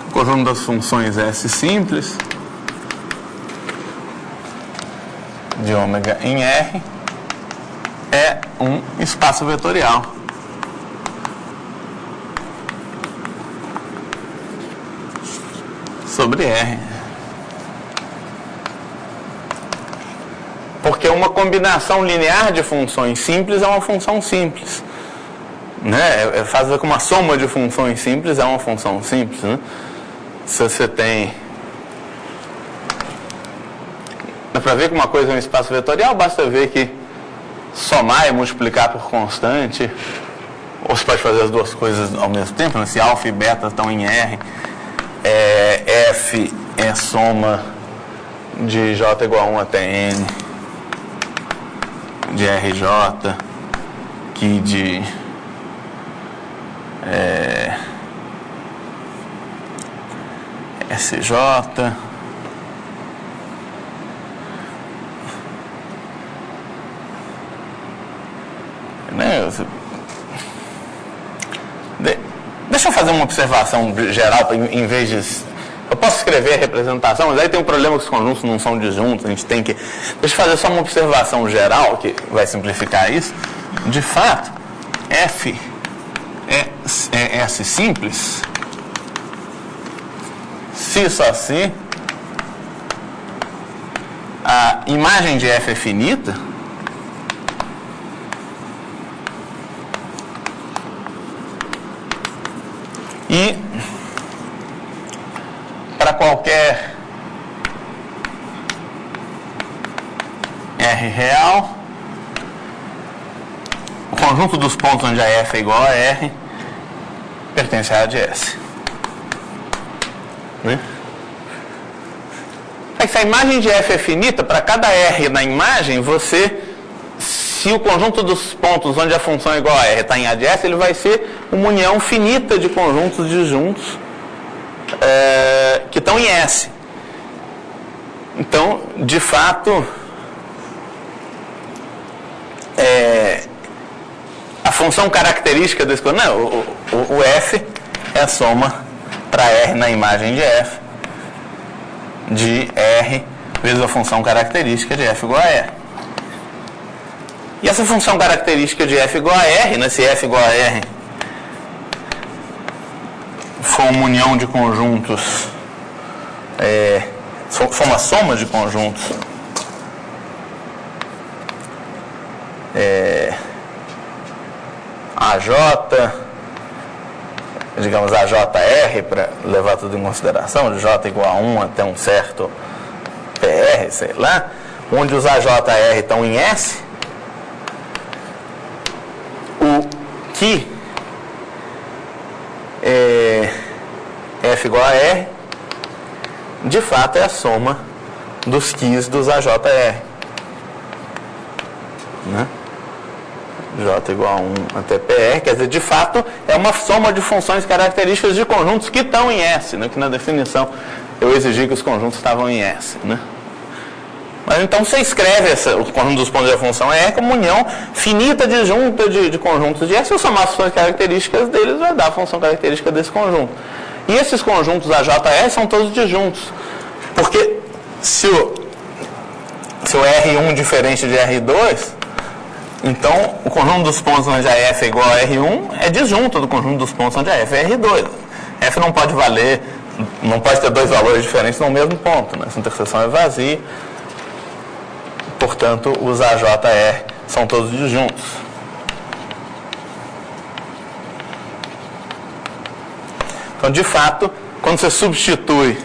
O conjunto das funções S simples de ômega em R é um espaço vetorial sobre R. Porque uma combinação linear de funções simples é uma função simples, né? Faz com uma soma de funções simples é uma função simples, né? Se você tem... Dá para ver que uma coisa é um espaço vetorial, basta ver que somar e multiplicar por constante, ou você pode fazer as duas coisas ao mesmo tempo, né? Se alfa e beta estão em R, F é soma de J igual a 1 até N, de RJ, que de SJ, né? Deixa eu fazer uma observação geral, em vez de... Eu posso escrever a representação, mas aí tem um problema que os conjuntos não são disjuntos, a gente tem que... Deixa eu fazer só uma observação geral, que vai simplificar isso. De fato, F é S simples, se só se a imagem de F é finita, e para qualquer R real, o conjunto dos pontos onde a F é igual a R pertence a S. Né? Se a imagem de F é finita, para cada R na imagem, se o conjunto dos pontos onde a função é igual a R está em A de S, ele vai ser uma união finita de conjuntos disjuntos que estão em S. Então, de fato, a função característica desse conjunto, o F é a soma para R na imagem de F, de R vezes a função característica de F igual a R. E essa função característica de F igual a R, né, se F igual a R for uma união de conjuntos, for uma soma de conjuntos AJ, digamos AJR, para levar tudo em consideração, de J igual a 1 até um certo PR, sei lá, onde os AJR estão em S, o que F igual a R, de fato é a soma dos Qs dos AJR, né? J igual a 1 até PR, quer dizer, de fato, é uma soma de funções características de conjuntos que estão em S, né? Que na definição eu exigi que os conjuntos estavam em S, né? Mas então você escreve o conjunto dos pontos da função E como união finita disjunta de conjuntos de S, se eu somar as funções características deles, vai dar a função característica desse conjunto. E esses conjuntos AJR são todos disjuntos, porque se o R1 diferente de R2, então o conjunto dos pontos onde a F é igual a R1 é disjunto do conjunto dos pontos onde a F é R2. F não pode valer, não pode ter dois valores diferentes no mesmo ponto, né? Essa interseção é vazia, portanto os AJR são todos disjuntos. Então, de fato, quando você substitui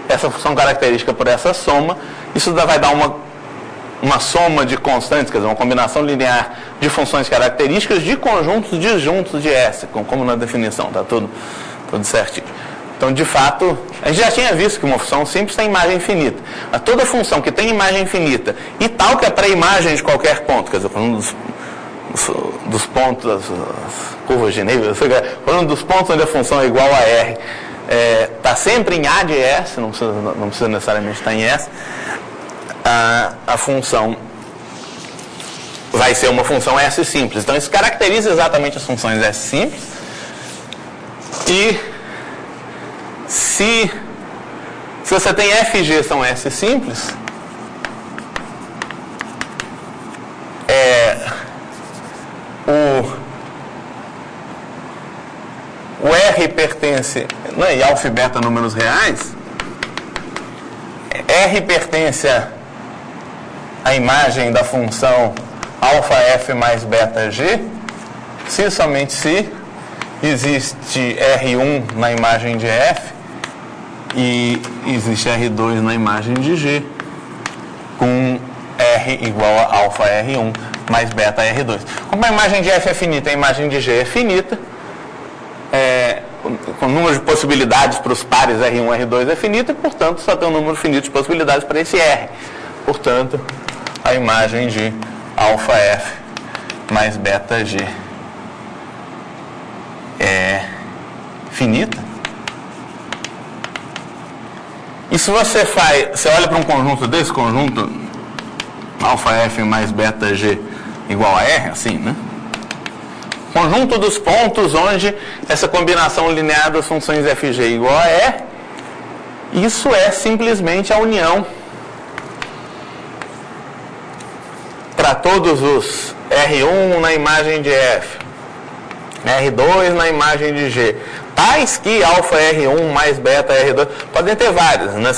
essa função característica por essa soma, isso vai dar uma soma de constantes, quer dizer, uma combinação linear de funções características de conjuntos disjuntos de S, como na definição, está tudo certinho. Então, de fato, a gente já tinha visto que uma função simples tem imagem infinita. Mas toda função que tem imagem infinita e tal que é pré-imagem de qualquer ponto, quer dizer, por um dos pontos, das curvas de nível, por um dos pontos onde a função é igual a R, está sempre em A de S, não precisa necessariamente estar em S, a função vai ser uma função S simples. Então, isso caracteriza exatamente as funções S simples. E se você tem F e G são S simples, o R pertence, e alfa e beta números reais, R pertence à imagem da função alfa F mais beta G, se somente se existe R1 na imagem de F e existe R2 na imagem de G, com R igual a alfa R1 mais beta R2. Como a imagem de F é finita, a imagem de G é finita, com o número de possibilidades para os pares R1 e R2 é finito, e, portanto, só tem um número finito de possibilidades para esse R. Portanto, a imagem de alfa F mais beta G é finita. E se você olha para um conjunto desse, conjunto alfa F mais beta G igual a R, assim, né? Conjunto dos pontos onde essa combinação linear das funções f e g igual a R, isso é simplesmente a união para todos os R1 na imagem de F, R2 na imagem de G, tais que alfa R1 mais beta R2, podem ter vários, né?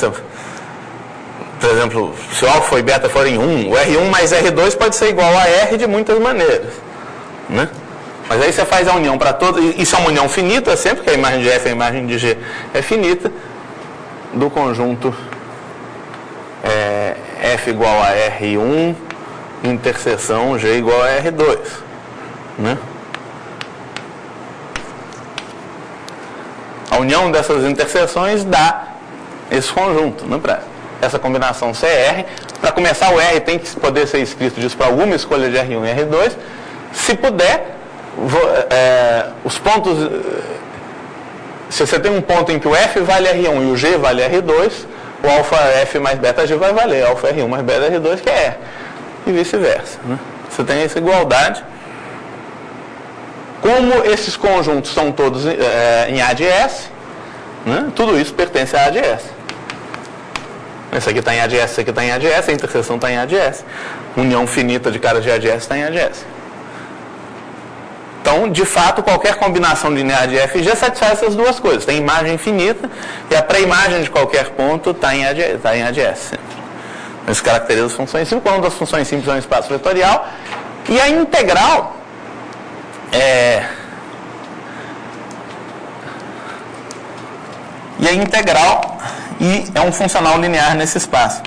Por exemplo, se o alfa e beta forem 1, o R1 mais R2 pode ser igual a R de muitas maneiras, né? Mas aí você faz a união para todos, isso é uma união finita sempre, que a imagem de F e a imagem de G é finita, do conjunto F igual a R1, interseção G igual a R2, né? A união dessas interseções dá esse conjunto, né? Para essa combinação CR. Para começar, o R tem que poder ser escrito disso para alguma escolha de R1 e R2. Se puder, os pontos, se você tem um ponto em que o F vale R1 e o G vale R2, o alfa F mais beta G vai valer alfa R1 mais beta R2, que é R, e vice-versa, né? Você tem essa igualdade. Como esses conjuntos são todos em A de S, né? Tudo isso pertence a A de S. Esse aqui está em A de S, esse aqui está em A de S, a interseção está em A de S. União finita de caras de A de S está em A de S. Então, de fato, qualquer combinação linear de F e G satisfaz essas duas coisas. Tem imagem finita e a pré-imagem de qualquer ponto está em A de S sempre. Isso caracteriza as funções simples. Quando as funções simples é um espaço vetorial. E a integral é um funcional linear nesse espaço.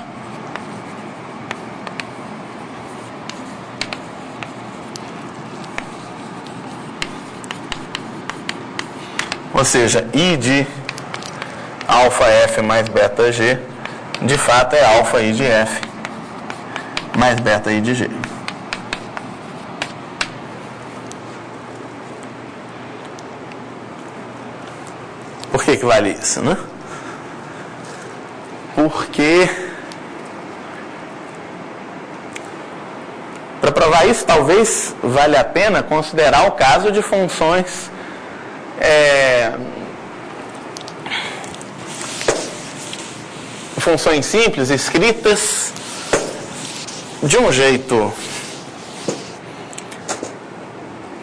Ou seja, I de alfa F mais beta G, de fato é alfa I de F mais beta I de G. Por que vale isso, né? Porque, para provar isso, talvez valha a pena considerar o caso de funções funções simples escritas de um jeito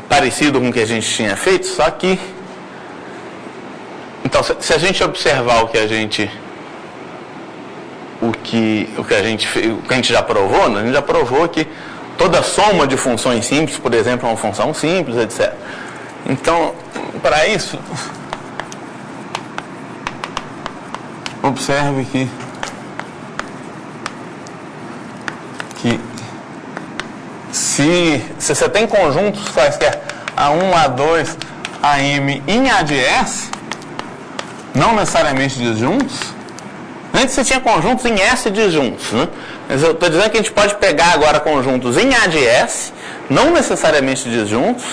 parecido com o que a gente tinha feito, só que então, se a gente observar o que a gente já provou, né? A gente já provou que toda soma de funções simples, por exemplo, é uma função simples, etc. Então, para isso, observe que se você tem conjuntos quaisquer A1, A2, AM em A de S, não necessariamente disjuntos. Antes você tinha conjuntos em S disjuntos, né? Mas eu estou dizendo que a gente pode pegar agora conjuntos em A de S, não necessariamente disjuntos,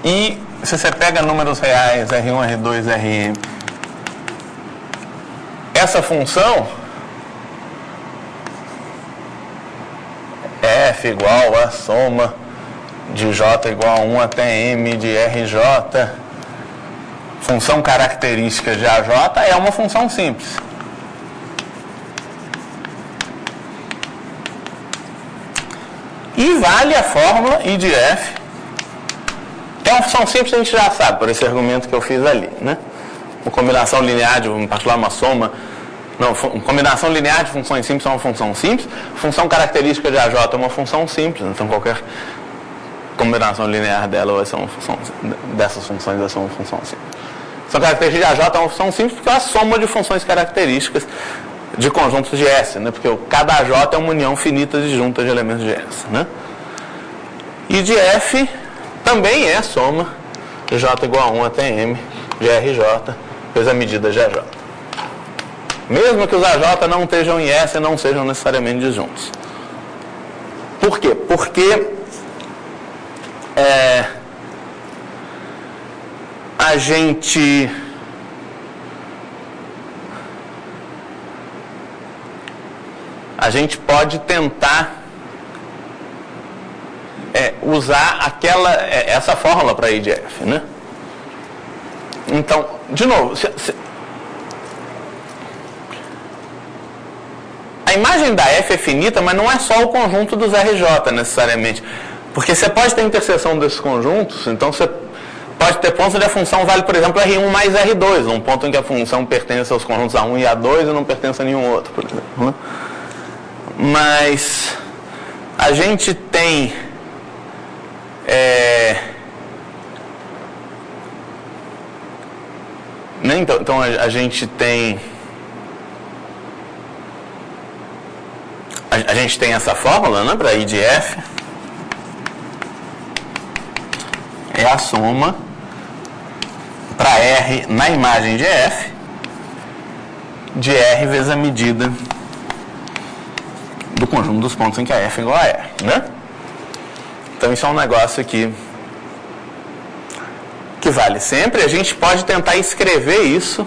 e se você pega números reais, R1, R2, Rm, essa função F igual a soma de J igual a 1 até M de RJ, função característica de AJ, é uma função simples. E vale a fórmula I de F. É uma função simples, a gente já sabe, por esse argumento que eu fiz ali, né? Uma combinação linear, em particular uma soma, não, combinação linear de funções simples é uma função simples, função característica de AJ é uma função simples, então qualquer combinação linear dela vai ser uma função, dessas funções vai ser uma função simples. Função característica de AJ é uma função simples porque é a soma de funções características de conjuntos de S, né? Porque cada AJ é uma união finita disjunta de elementos de S, né? E de F também é soma de J igual a 1 até M de RJ vezes a medida de AJ. Mesmo que os AJ não estejam em S e não sejam necessariamente disjuntos. Por quê? Porque a gente pode tentar usar essa fórmula para I de F, né? Então, de novo, a imagem da F é finita, mas não é só o conjunto dos RJ necessariamente, porque você pode ter interseção desses conjuntos, então você pode ter pontos onde a função vale, por exemplo, R1 mais R2, um ponto em que a função pertence aos conjuntos A1 e A2 e não pertence a nenhum outro, por exemplo, né? Mas a gente tem então a gente tem essa fórmula, né, para I de F é a soma para R na imagem de F de R vezes a medida do conjunto dos pontos em que a F é igual a R, né? Então isso é um negócio que vale sempre. A gente pode tentar escrever isso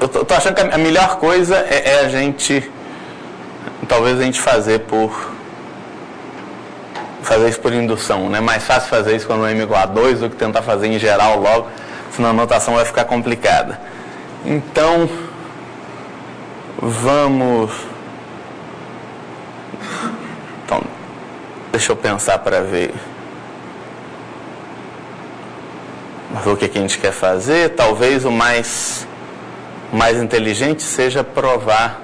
eu tô achando que a melhor coisa é a gente, talvez a gente fazer isso por indução, né? Mais fácil fazer isso quando o M igual a 2 do que tentar fazer em geral logo, senão a notação vai ficar complicada. Então, deixa eu pensar para ver o que a gente quer fazer. Talvez o mais inteligente seja provar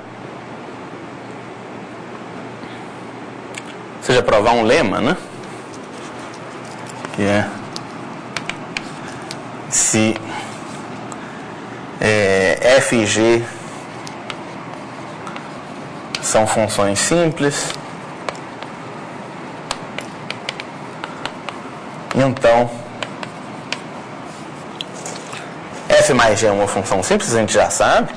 um lema, né? Que é se F e G são funções simples, então F mais G é uma função simples, a gente já sabe.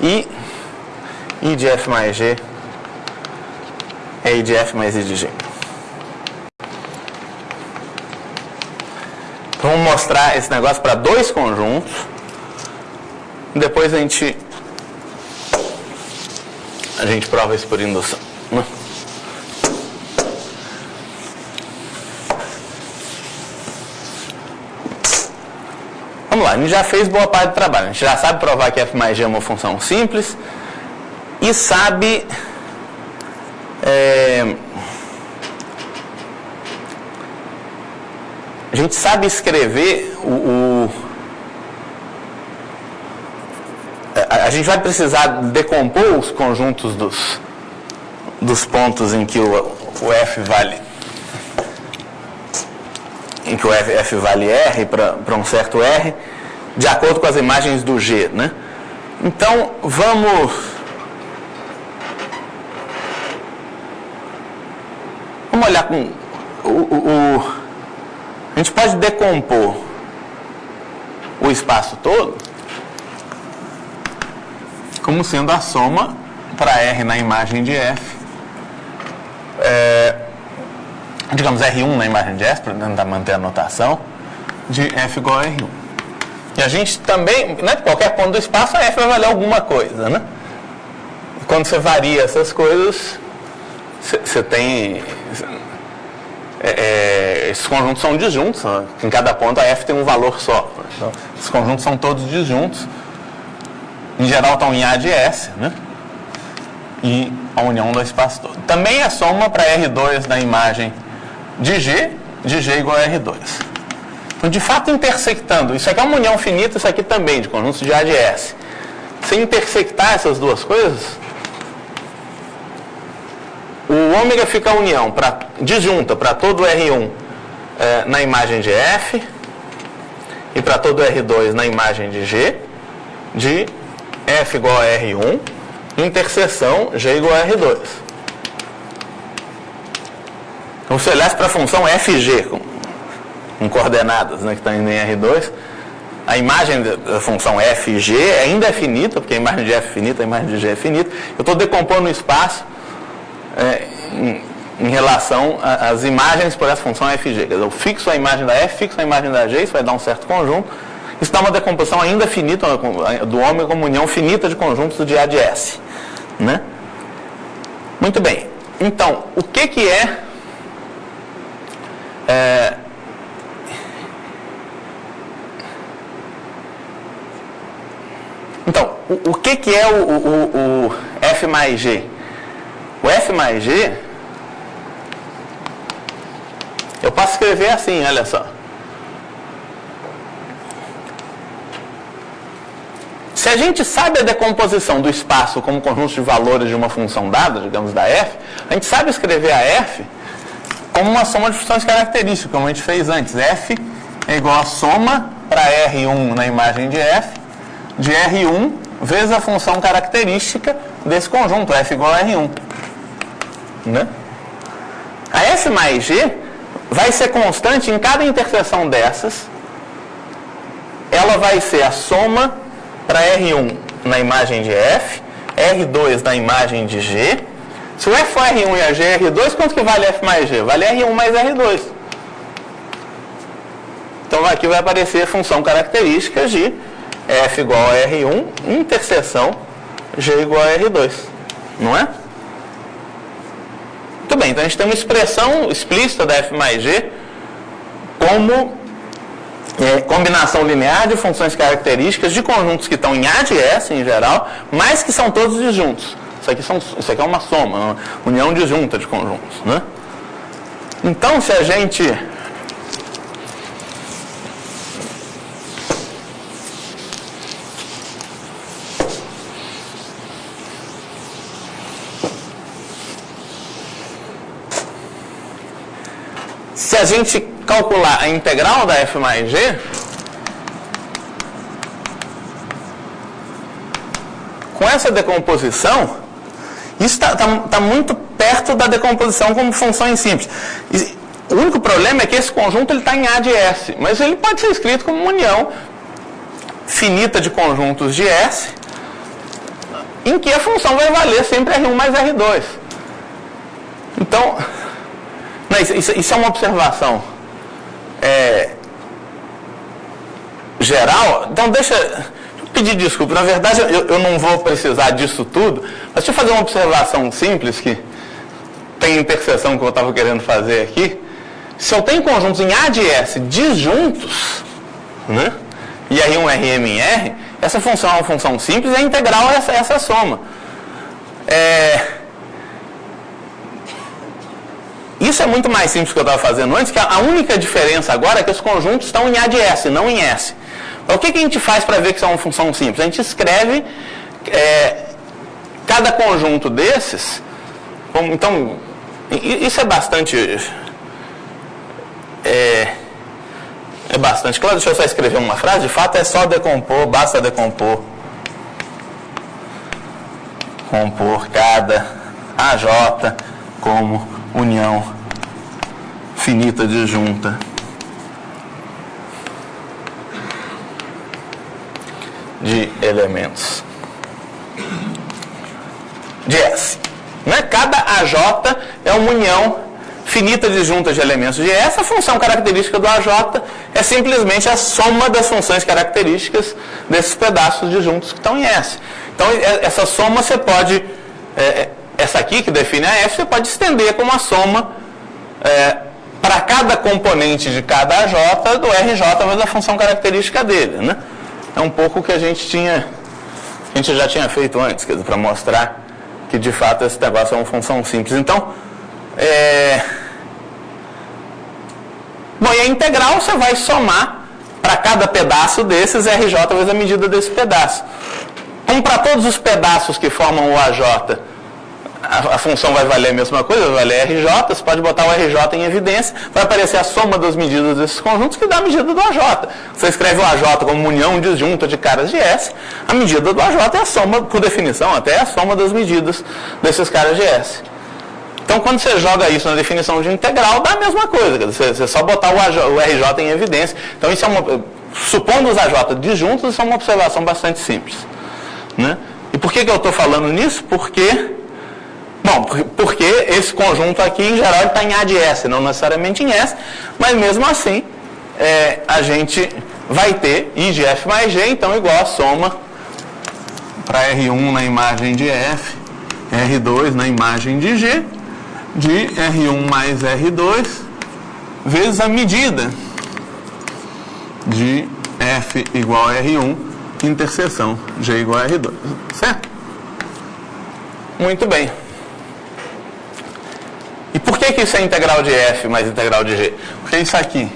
E I de F mais G é I de F mais I de G. Então vamos mostrar esse negócio para dois conjuntos. Depois a gente prova isso por indução. Vamos lá, a gente já fez boa parte do trabalho. A gente já sabe provar que F mais G é uma função simples. e sabe a gente sabe escrever a gente vai precisar decompor os conjuntos dos pontos em que o F vale R para um certo R, de acordo com as imagens do G, né? Então, vamos olhar com a gente pode decompor o espaço todo como sendo a soma para R na imagem de F, digamos R1 na imagem de F, para tentar manter a notação, de F igual a R1. E a gente também, né, qualquer ponto do espaço, a F vai valer alguma coisa, né? Quando você varia essas coisas, você tem... esses conjuntos são disjuntos, né? Em cada ponto a F tem um valor só. Então, esses conjuntos são todos disjuntos. Em geral estão em A de S, né? E a união do espaço todo. Também é soma para R2 da imagem de G igual a R2. Então, de fato, intersectando, isso aqui é uma união finita, isso aqui também, de conjuntos de A de S. Se intersectar essas duas coisas, o ômega fica a união disjunta para todo R1 na imagem de F e para todo R2 na imagem de G, de F igual a R1, interseção G igual a R2. Então, se olhasse para a função FG, com coordenadas, né, que está indo em R2, a imagem da função FG ainda é finita, porque a imagem de F é finita, a imagem de G é finita. Eu estou decompondo o espaço em relação às imagens por essa função FG. Quer dizer, eu fixo a imagem da F, fixo a imagem da G, isso vai dar um certo conjunto. Isso dá uma decomposição ainda finita do ômega como união finita de conjuntos de A de S, né? Muito bem. Então, o que é então, o que é o F mais G? O F mais G, eu posso escrever assim, olha só. Se a gente sabe a decomposição do espaço como conjunto de valores de uma função dada, digamos da F, a gente sabe escrever a F como uma soma de funções características, como a gente fez antes. F é igual a soma para R1 na imagem de F, de R1 vezes a função característica desse conjunto, F igual a R1. Né? A F mais G vai ser constante em cada interseção dessas. Ela vai ser a soma para R1 na imagem de F, R2 na imagem de G. Se o F for R1 e a G é R2, quanto que vale F mais G? Vale R1 mais R2. Então aqui vai aparecer a função característica de F igual a R1, interseção G igual a R2. Não é? Muito bem, então a gente tem uma expressão explícita da F mais G como combinação linear de funções características de conjuntos que estão em A de S em geral, mas que são todos disjuntos. Isso aqui é uma soma, uma união disjunta de conjuntos, né? Então, se a gente calcular a integral da F mais G, com essa decomposição, isso está muito perto da decomposição como funções simples. O único problema é que esse conjunto está em A de S, mas ele pode ser escrito como uma união finita de conjuntos de S, em que a função vai valer sempre R1 mais R2. Então, isso é uma observação geral. Então, deixa eu pedir desculpa. Na verdade, eu não vou precisar disso tudo, mas deixa eu fazer uma observação simples que tem interseção que eu estava querendo fazer aqui. Se eu tenho conjuntos em A de S disjuntos, né, e R1, Rm em R, essa função é uma função simples e a integral é essa soma. Isso é muito mais simples que eu estava fazendo antes, que a única diferença agora é que os conjuntos estão em A de S, não em S. Então, o que a gente faz para ver que isso é uma função simples? A gente escreve cada conjunto desses. Então, isso é bastante claro. Deixa eu só escrever uma frase. De fato, é só decompor, basta decompor. Compor cada AJ como união finita disjunta de elementos de S. Né? Cada AJ é uma união finita disjunta de elementos de S. A função característica do AJ é simplesmente a soma das funções características desses pedaços disjuntos que estão em S. Então, essa soma você pode... essa aqui, que define a F, você pode estender como a soma para cada componente de cada AJ do RJ, mas a função característica dele. Né? É um pouco o que a gente já tinha feito antes, quer dizer, para mostrar que, de fato, esse negócio é uma função simples. Então, bom, e a integral você vai somar para cada pedaço desses RJ vezes a medida desse pedaço. Como para todos os pedaços que formam o AJ, a função vai valer a mesma coisa, vai valer RJ, você pode botar o RJ em evidência, vai aparecer a soma das medidas desses conjuntos, que dá a medida do AJ. Você escreve o AJ como união disjunta de caras de S, a medida do AJ é a soma, por definição, até a soma das medidas desses caras de S. Então, quando você joga isso na definição de integral, dá a mesma coisa, quer dizer, você só botar o RJ em evidência. Então, isso supondo os AJ disjuntos, isso é uma observação bastante simples. Né? E por que eu estou falando nisso? Porque esse conjunto aqui, em geral, está em A de S, não necessariamente em S, mas mesmo assim, a gente vai ter I de F mais G, então igual a soma para R1 na imagem de F, R2 na imagem de G, de R1 mais R2, vezes a medida de F igual a R1, interseção G igual a R2, certo? Muito bem. E por que isso é integral de F mais integral de G? Porque isso aqui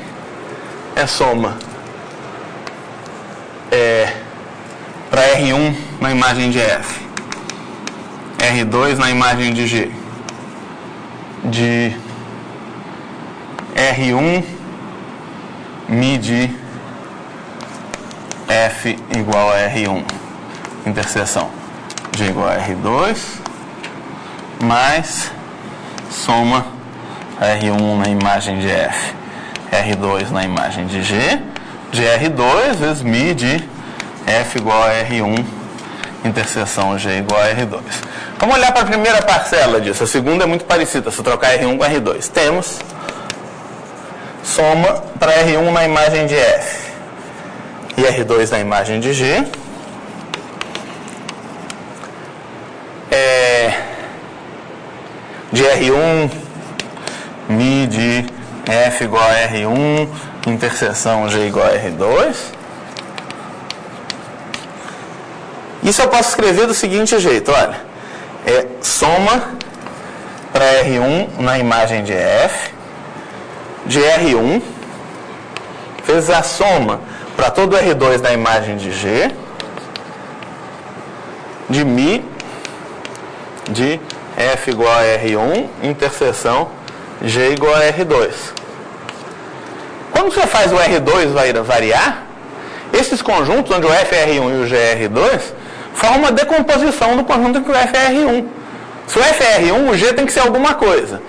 é soma para R1 na imagem de F, R2 na imagem de G, de R1 mi de F igual a R1, interseção G igual a R2, mais soma R1 na imagem de F, R2 na imagem de G, de R2 vezes mi de F igual a R1, interseção G igual a R2. Vamos olhar para a primeira parcela disso. A segunda é muito parecida, se trocar R1 com R2. Temos soma para R1 na imagem de F e R2 na imagem de G. De R1 mi de F igual a R1, interseção G igual a R2. Isso eu posso escrever do seguinte jeito, olha. Soma para R1 na imagem de F, de R1, vezes a soma para todo R2 na imagem de G, de mi de F igual a R1, interseção G igual a R2. Quando você faz o R2 variar, esses conjuntos, onde o F é R1 e o G é R2, formam uma decomposição do conjunto em que o F é R1. Se o F é R1, o G tem que ser alguma coisa.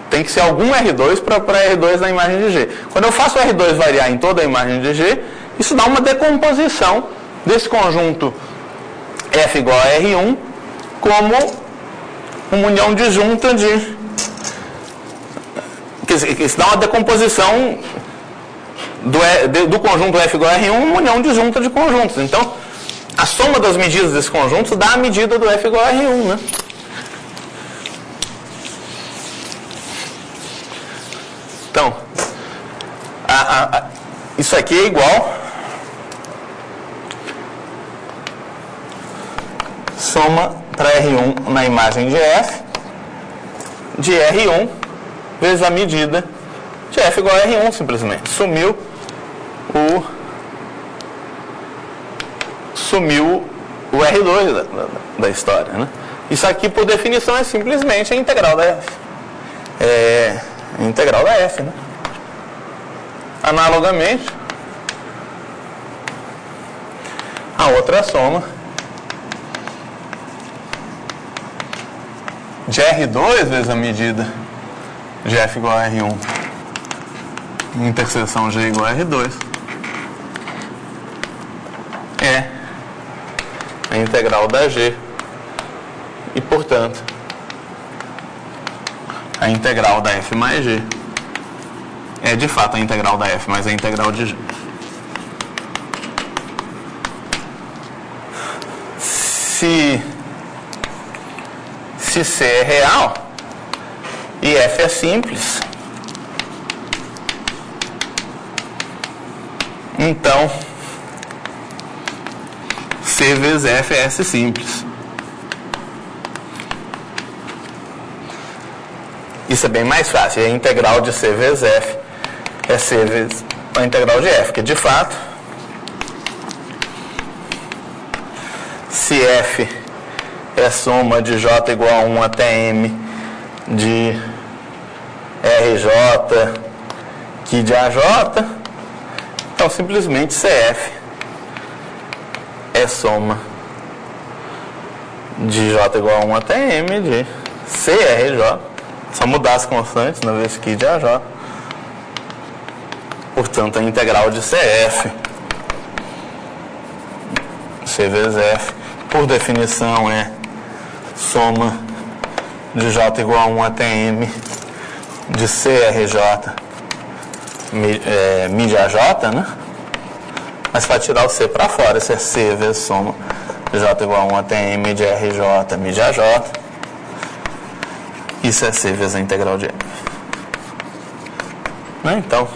Tem que ser algum R2 para R2 na imagem de G. Quando eu faço o R2 variar em toda a imagem de G, isso dá uma decomposição desse conjunto F igual a R1 como uma união disjunta de... Isso dá uma decomposição do conjunto F igual a R1, uma união disjunta de conjuntos. Então, a soma das medidas desse conjunto dá a medida do F igual a R1, né? Então, isso aqui é igual soma para R1 na imagem de F, de R1 vezes a medida de F igual a R1, simplesmente. Sumiu o R2 da história, né? Isso aqui, por definição, é simplesmente a integral da F. É a integral da F, né? Analogamente, a outra soma de R2 vezes a medida de F igual a R1 interseção G igual a R2 é a integral da G e, portanto, a integral da F mais G é de fato a integral da F mais a integral de G. Se C é real e F é simples, então C vezes F é S simples. Isso é bem mais fácil. A integral de C vezes F é C vezes a integral de F, que de fato, se F é soma de J igual a 1 até M de RJ que de AJ, então simplesmente CF é soma de J igual a 1 até M de CRJ. Só mudar as constantes na vez que de AJ. Portanto, a integral de CF, C vezes F, por definição é soma de J igual a 1 até M de CRJ mi de AJ, né? Mas para tirar o C para fora, isso é C vezes soma de J igual a 1 até M de RJ mi de AJ. Isso é C vezes a integral de F. Né? Então,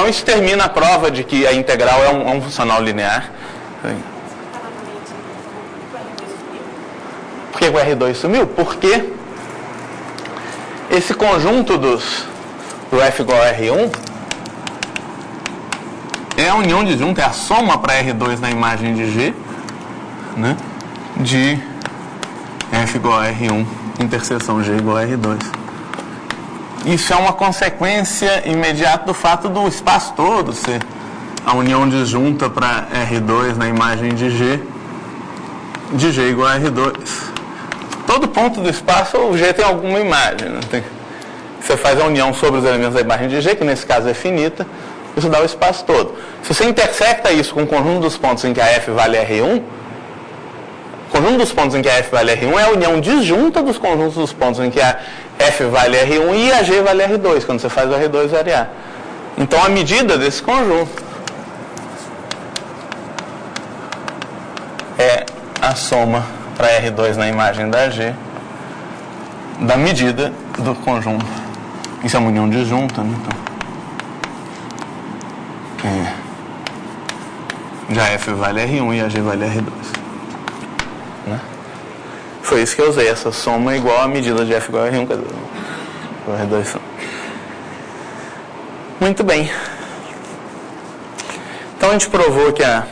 isso termina a prova de que a integral é um funcional linear. Por que o R2 sumiu? Porque esse conjunto do F igual a R1 é a união disjunta, é a soma para R2 na imagem de G, né, de F igual a R1 interseção G igual a R2. Isso é uma consequência imediata do fato do espaço todo ser a união disjunta para R2 na imagem de G igual a R2. Todo ponto do espaço, o G tem alguma imagem. Né? Você faz a união sobre os elementos da imagem de G, que nesse caso é finita, isso dá o espaço todo. Se você intersecta isso com o conjunto dos pontos em que a F vale R1, o conjunto dos pontos em que a F vale R1 é a união disjunta dos conjuntos dos pontos em que a F vale R1 e a G vale R2, quando você faz o R2 variar. Então, a medida desse conjunto é a soma para R2 na imagem da G da medida do conjunto. Isso é uma união disjunta, né? Então, já F vale R1 e a G vale R2. Né? Foi isso que eu usei, essa soma é igual à medida de F igual a R1, quer dizer, o R2. Muito bem. Então a gente provou que a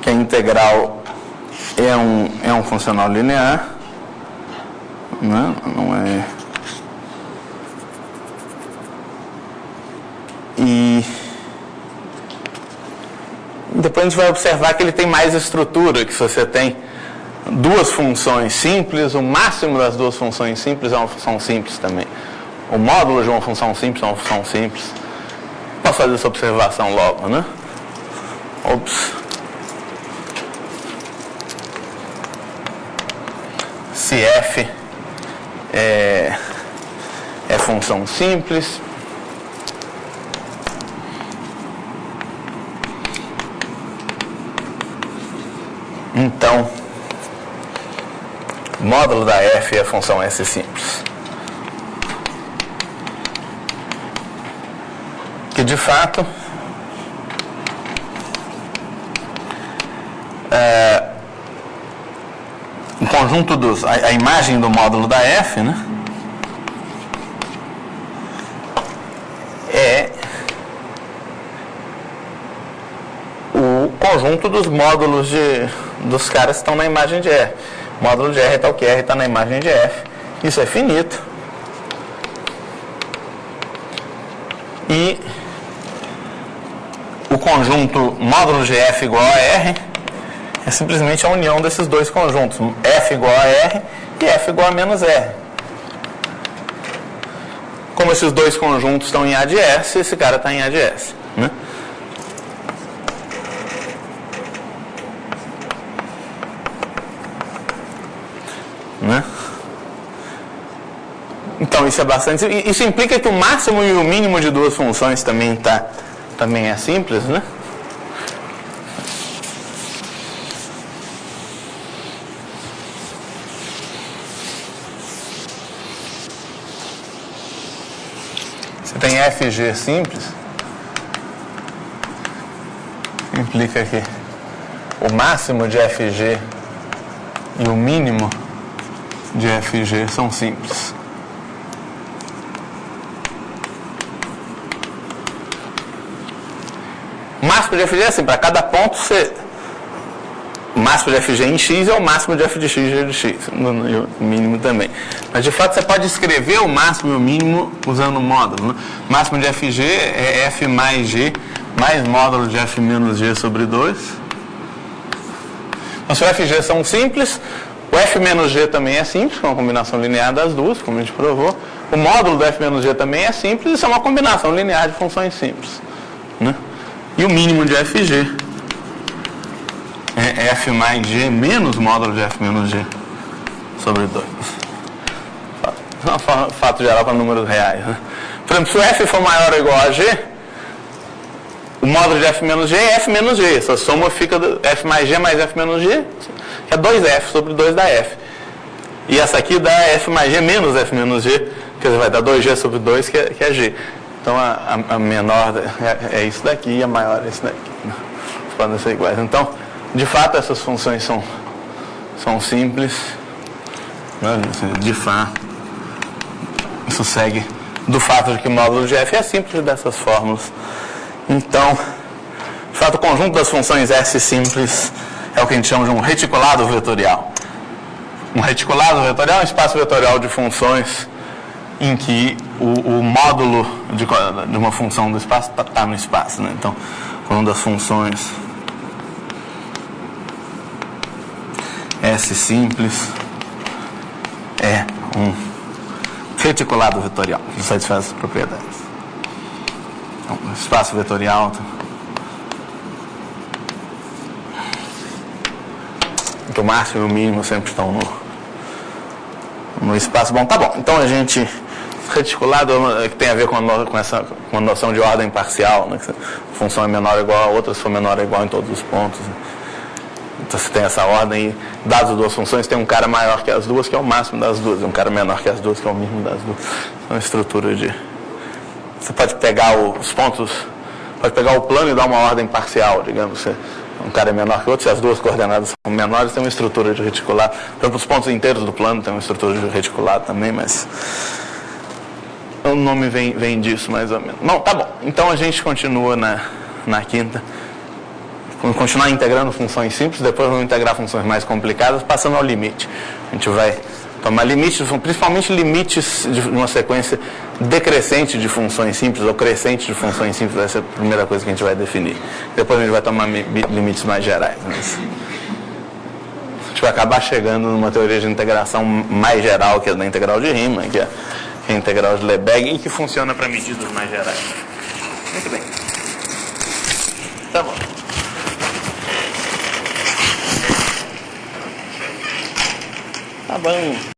integral é um funcional linear, né? Não é. E depois a gente vai observar que ele tem mais estrutura, que se você tem duas funções simples, o máximo das duas funções simples é uma função simples também. O módulo de uma função simples é uma função simples. Posso fazer essa observação logo, né? Ops. Se F é função simples, então o módulo da F é a função S simples. Que de fato o conjunto a imagem do módulo da F, né, é o conjunto dos módulos dos caras que estão na imagem de R. O módulo de R é tal que R está na imagem de F. Isso é finito. E o conjunto módulo de F igual a R é simplesmente a união desses dois conjuntos. F igual a R e F igual a menos R. Como esses dois conjuntos estão em A de S, esse cara está em A de S, né? Então isso é bastante. Isso implica que o máximo e o mínimo de duas funções também é simples, né? Você tem FG simples, implica que o máximo de FG e o mínimo de FG são simples. O máximo de FG é assim, para cada ponto o máximo de FG em X é o máximo de F de X de X, o mínimo também. Mas de fato você pode escrever o máximo e o mínimo usando o módulo, né? O máximo de FG é F mais G mais módulo de F menos G sobre 2. Então se o FG são simples, o F menos G também é simples, que é uma combinação linear das duas, como a gente provou. O módulo do F menos G também é simples, isso é uma combinação linear de funções simples, né? E o mínimo de FG é F mais G menos módulo de F menos G sobre 2. Fato geral para números reais, né? Por exemplo, se o F for maior ou igual a G, o módulo de F menos G é F menos G. Essa soma fica F mais G mais F menos G, que é 2F sobre 2 da F. E essa aqui dá F mais G menos F menos G, quer dizer, vai dar 2G sobre 2, que é G. Então a menor é isso daqui e a maior é isso daqui. Podem ser iguais. Então, de fato, essas funções são simples, né? De fato, isso segue do fato de que o módulo de F é simples dessas fórmulas. Então, de fato, o conjunto das funções S simples é o que a gente chama de um reticulado vetorial. Um reticulado vetorial é um espaço vetorial de funções em que o módulo de uma função do espaço está no espaço, né? Então, o conjunto das funções S simples é um reticulado vetorial que satisfaz essas propriedades. Então, espaço vetorial que o máximo e o mínimo sempre estão no espaço. Bom, tá bom. Então a gente reticulado que tem a ver com a noção de ordem parcial, né? Que a função é menor ou igual a outra, se for menor ou igual em todos os pontos, né? Então você tem essa ordem, dadas as duas funções, tem um cara maior que as duas, que é o máximo das duas, e um cara menor que as duas, que é o mínimo das duas. É uma estrutura de... Você pode pegar os pontos, pode pegar o plano e dar uma ordem parcial, digamos. Um cara é menor que o outro, se as duas coordenadas são menores, tem uma estrutura de reticulado. Então, para os pontos inteiros do plano, tem uma estrutura de reticulado também, mas... O nome vem disso, mais ou menos. Bom, tá bom. Então, a gente continua na quinta. Vamos continuar integrando funções simples, depois vamos integrar funções mais complicadas, passando ao limite. A gente vai tomar limites, principalmente limites de uma sequência decrescente de funções simples ou crescente de funções simples. Essa é a primeira coisa que a gente vai definir. Depois a gente vai tomar limites mais gerais. Mas a gente vai acabar chegando numa teoria de integração mais geral, que é da integral de Riemann, que é a integral de Lebesgue, e que funciona para medidas mais gerais. Muito bem. Tá bom. Tá bom.